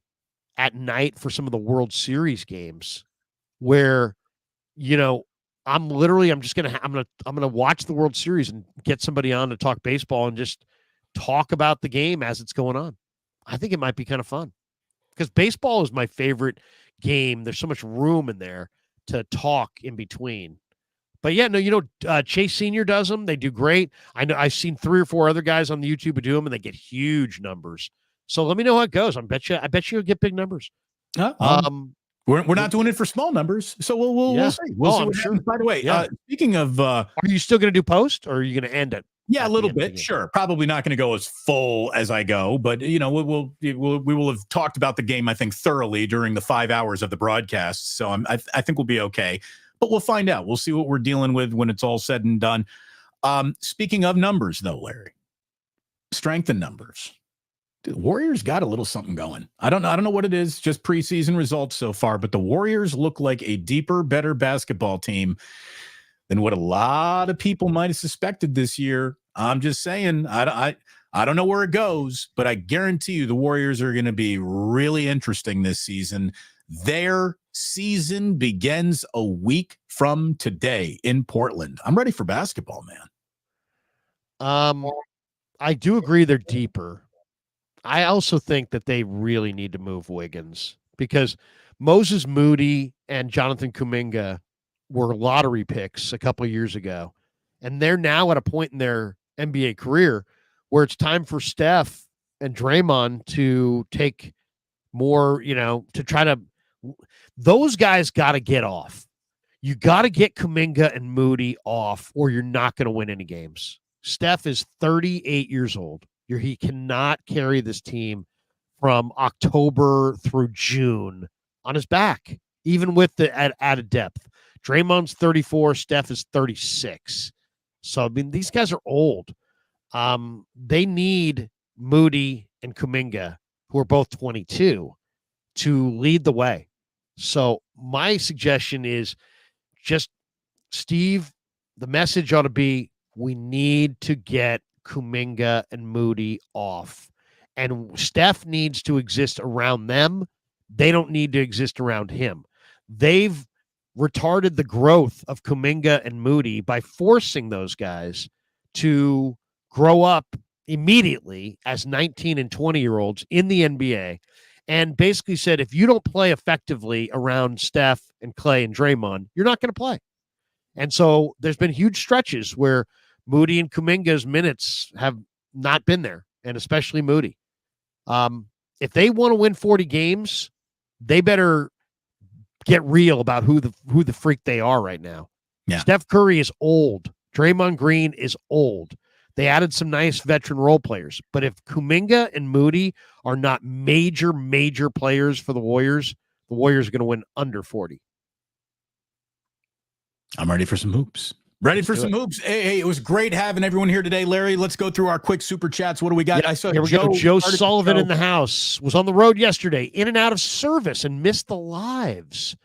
at night for some of the World Series games, where, I'm just gonna watch the World Series and get somebody on to talk baseball and just talk about the game as it's going on. I think it might be kind of fun because baseball is my favorite game. There's so much room in there to talk in between. But yeah, no, Chase Senior does them. They do great. I know I've seen 3 or 4 other guys on the YouTube who do them, and they get huge numbers. So let me know how it goes. I bet you'll get big numbers. We're not doing it for small numbers, so we'll see. We'll see what happens. By the way, speaking of, are you still going to do post, or are you going to end it? Yeah, a little bit. Sure. Probably not going to go as full as I go, but we will have talked about the game, I think, thoroughly during the 5 hours of the broadcast. So I think we'll be okay, but we'll find out. We'll see what we're dealing with when it's all said and done. Speaking of numbers, though, Larry, strength in numbers. The Warriors got a little something going. I don't know what it is, just preseason results so far, but the Warriors look like a deeper, better basketball team than what a lot of people might have suspected this year. I'm just saying, I don't know where it goes, but I guarantee you the Warriors are going to be really interesting this season. Their season begins a week from today in Portland. I'm ready for basketball, man. I do agree they're deeper. I also think that they really need to move Wiggins because Moses Moody and Jonathan Kuminga were lottery picks a couple of years ago, and they're now at a point in their NBA career where it's time for Steph and Draymond to take more, to try to – those guys got to get off. You got to get Kuminga and Moody off, or you're not going to win any games. Steph is 38 years old. He cannot carry this team from October through June on his back, even with the added depth. Draymond's 34, Steph is 36. So, these guys are old. They need Moody, and Kuminga, who are both 22, to lead the way. So my suggestion is just, Steve, the message ought to be, we need to get Kuminga and Moody off. And Steph needs to exist around them. They don't need to exist around him. They've retarded the growth of Kuminga and Moody by forcing those guys to grow up immediately as 19 and 20-year-olds in the NBA, and basically said, if you don't play effectively around Steph and Clay and Draymond, you're not going to play. And so there's been huge stretches where Moody and Kuminga's minutes have not been there, and especially Moody. If they want to win 40 games, they better get real about who the freak they are right now. Yeah. Steph Curry is old. Draymond Green is old. They added some nice veteran role players. But if Kuminga and Moody are not major players for the Warriors are going to win under 40. I'm ready for some hoops. Hey, it was great having everyone here today, Larry. Let's go through our quick super chats. What do we got? Yeah, I saw here we go. Joe Sullivan in the house was on the road yesterday, in and out of service, and missed the lives.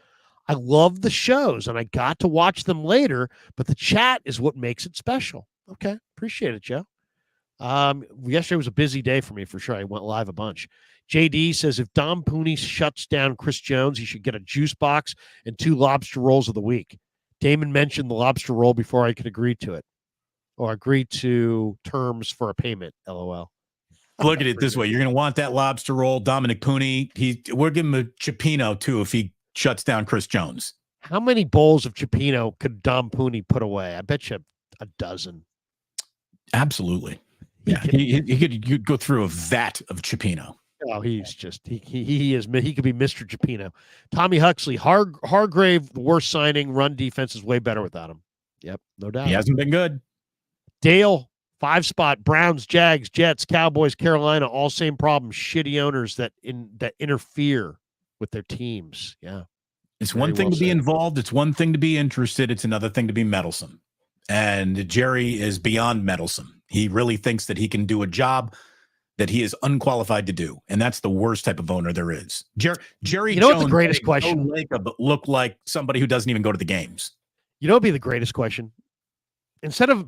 I love the shows, and I got to watch them later, but the chat is what makes it special. Okay, appreciate it, Joe. Yesterday was a busy day for me, for sure. I went live a bunch. JD says, if Dom Puni shuts down Chris Jones, he should get a juice box and 2 lobster rolls of the week. Damon mentioned the lobster roll before I could agree to it, or agree to terms for a payment. LOL. Look at it this way. You're going to want that lobster roll. Dominic Puni, we're giving him a Cipino, too, if he shuts down Chris Jones. How many bowls of Cipino could Dom Puni put away? I bet you a dozen. Absolutely. Yeah, he could go through a vat of Cipino. Oh, he's just he could be Mr. Cipino. Tommy Huxley, Hargrave, the worst signing. Run defense is way better without him. Yep, no doubt. He hasn't been good. Dale, 5 spot. Browns, Jags, Jets, Cowboys, Carolina, all same problem. Shitty owners that interfere with their teams. Yeah, it's one thing to be involved. It's one thing to be interested. It's another thing to be meddlesome. And Jerry is beyond meddlesome. He really thinks that he can do a job that he is unqualified to do, and that's the worst type of owner there is. Jerry, you know, Jones, what the greatest question look like somebody who doesn't even go to the games. You know, it'd be the greatest question. Instead of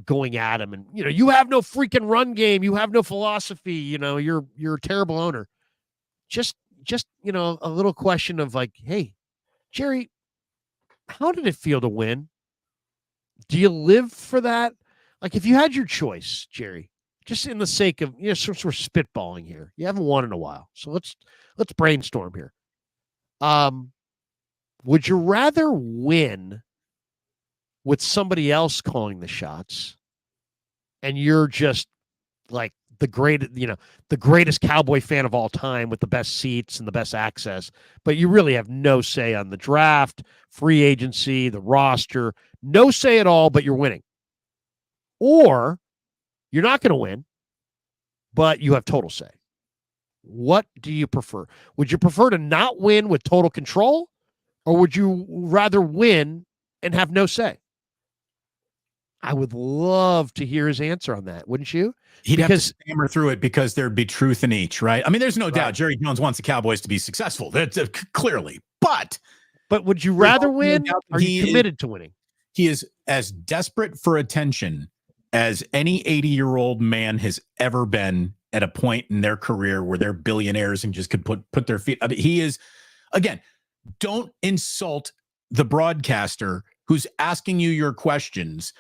going at him and you have no freaking run game, you have no philosophy, you're a terrible owner. Just a little question of like, hey, Jerry, how did it feel to win? Do you live for that? Like, if you had your choice, Jerry, just in the sake of sort of spitballing here, you haven't won in a while, so let's brainstorm here. Would you rather win with somebody else calling the shots, and you're just like the greatest Cowboy fan of all time with the best seats and the best access, but you really have no say on the draft, free agency, the roster, no say at all, but you're winning? Or you're not going to win, but you have total say. What do you prefer? Would you prefer to not win with total control, or would you rather win and have no say? I would love to hear his answer on that, wouldn't you? He'd have to stammer through it because there'd be truth in each, right? I mean, there's no doubt Jerry Jones wants the Cowboys to be successful. That's clearly. But would you rather win? Are you committed to winning? He is as desperate for attention as any 80-year-old man has ever been at a point in their career where they're billionaires and just could put their feet. I mean, he is, again, don't insult the broadcaster who's asking you your questions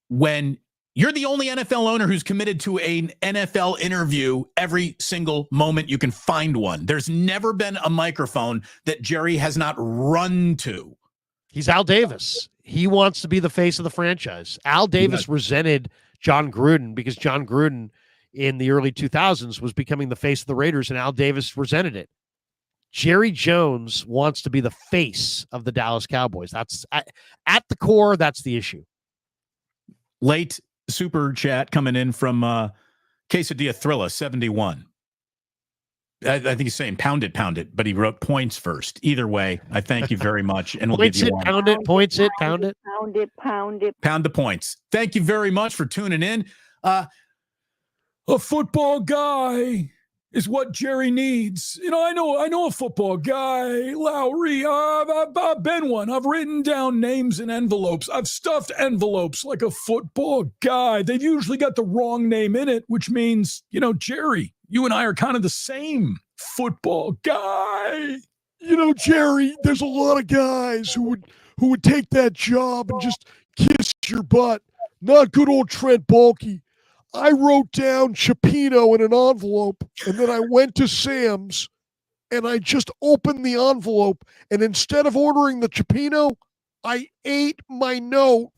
when you're the only NFL owner who's committed to an NFL interview every single moment you can find one. There's never been a microphone that Jerry has not run to. He's Al Davis. He wants to be the face of the franchise. Al Davis resented John Gruden because John Gruden in the early 2000s was becoming the face of the Raiders, and Al Davis resented it. Jerry Jones wants to be the face of the Dallas Cowboys. That's at the core. That's the issue. Late super chat coming in from Quesadilla Thrilla 71. I think he's saying pound it, but he wrote points first. Either way, I thank you very much. And we'll points give you it, one. pound it, points it, pound it. Pound it. Pound the points. Thank you very much for tuning in. A football guy is what Jerry needs. I know a football guy, Lowry. I've been one. I've written down names in envelopes. I've stuffed envelopes like a football guy. They've usually got the wrong name in it, which means, Jerry, you and I are kind of the same football guy. Jerry, there's a lot of guys who would take that job and just kiss your butt. Not good old Trent Baalke. I wrote down Chipino in an envelope, and then I went to Sam's, and I just opened the envelope, and instead of ordering the Chipino, I ate my note.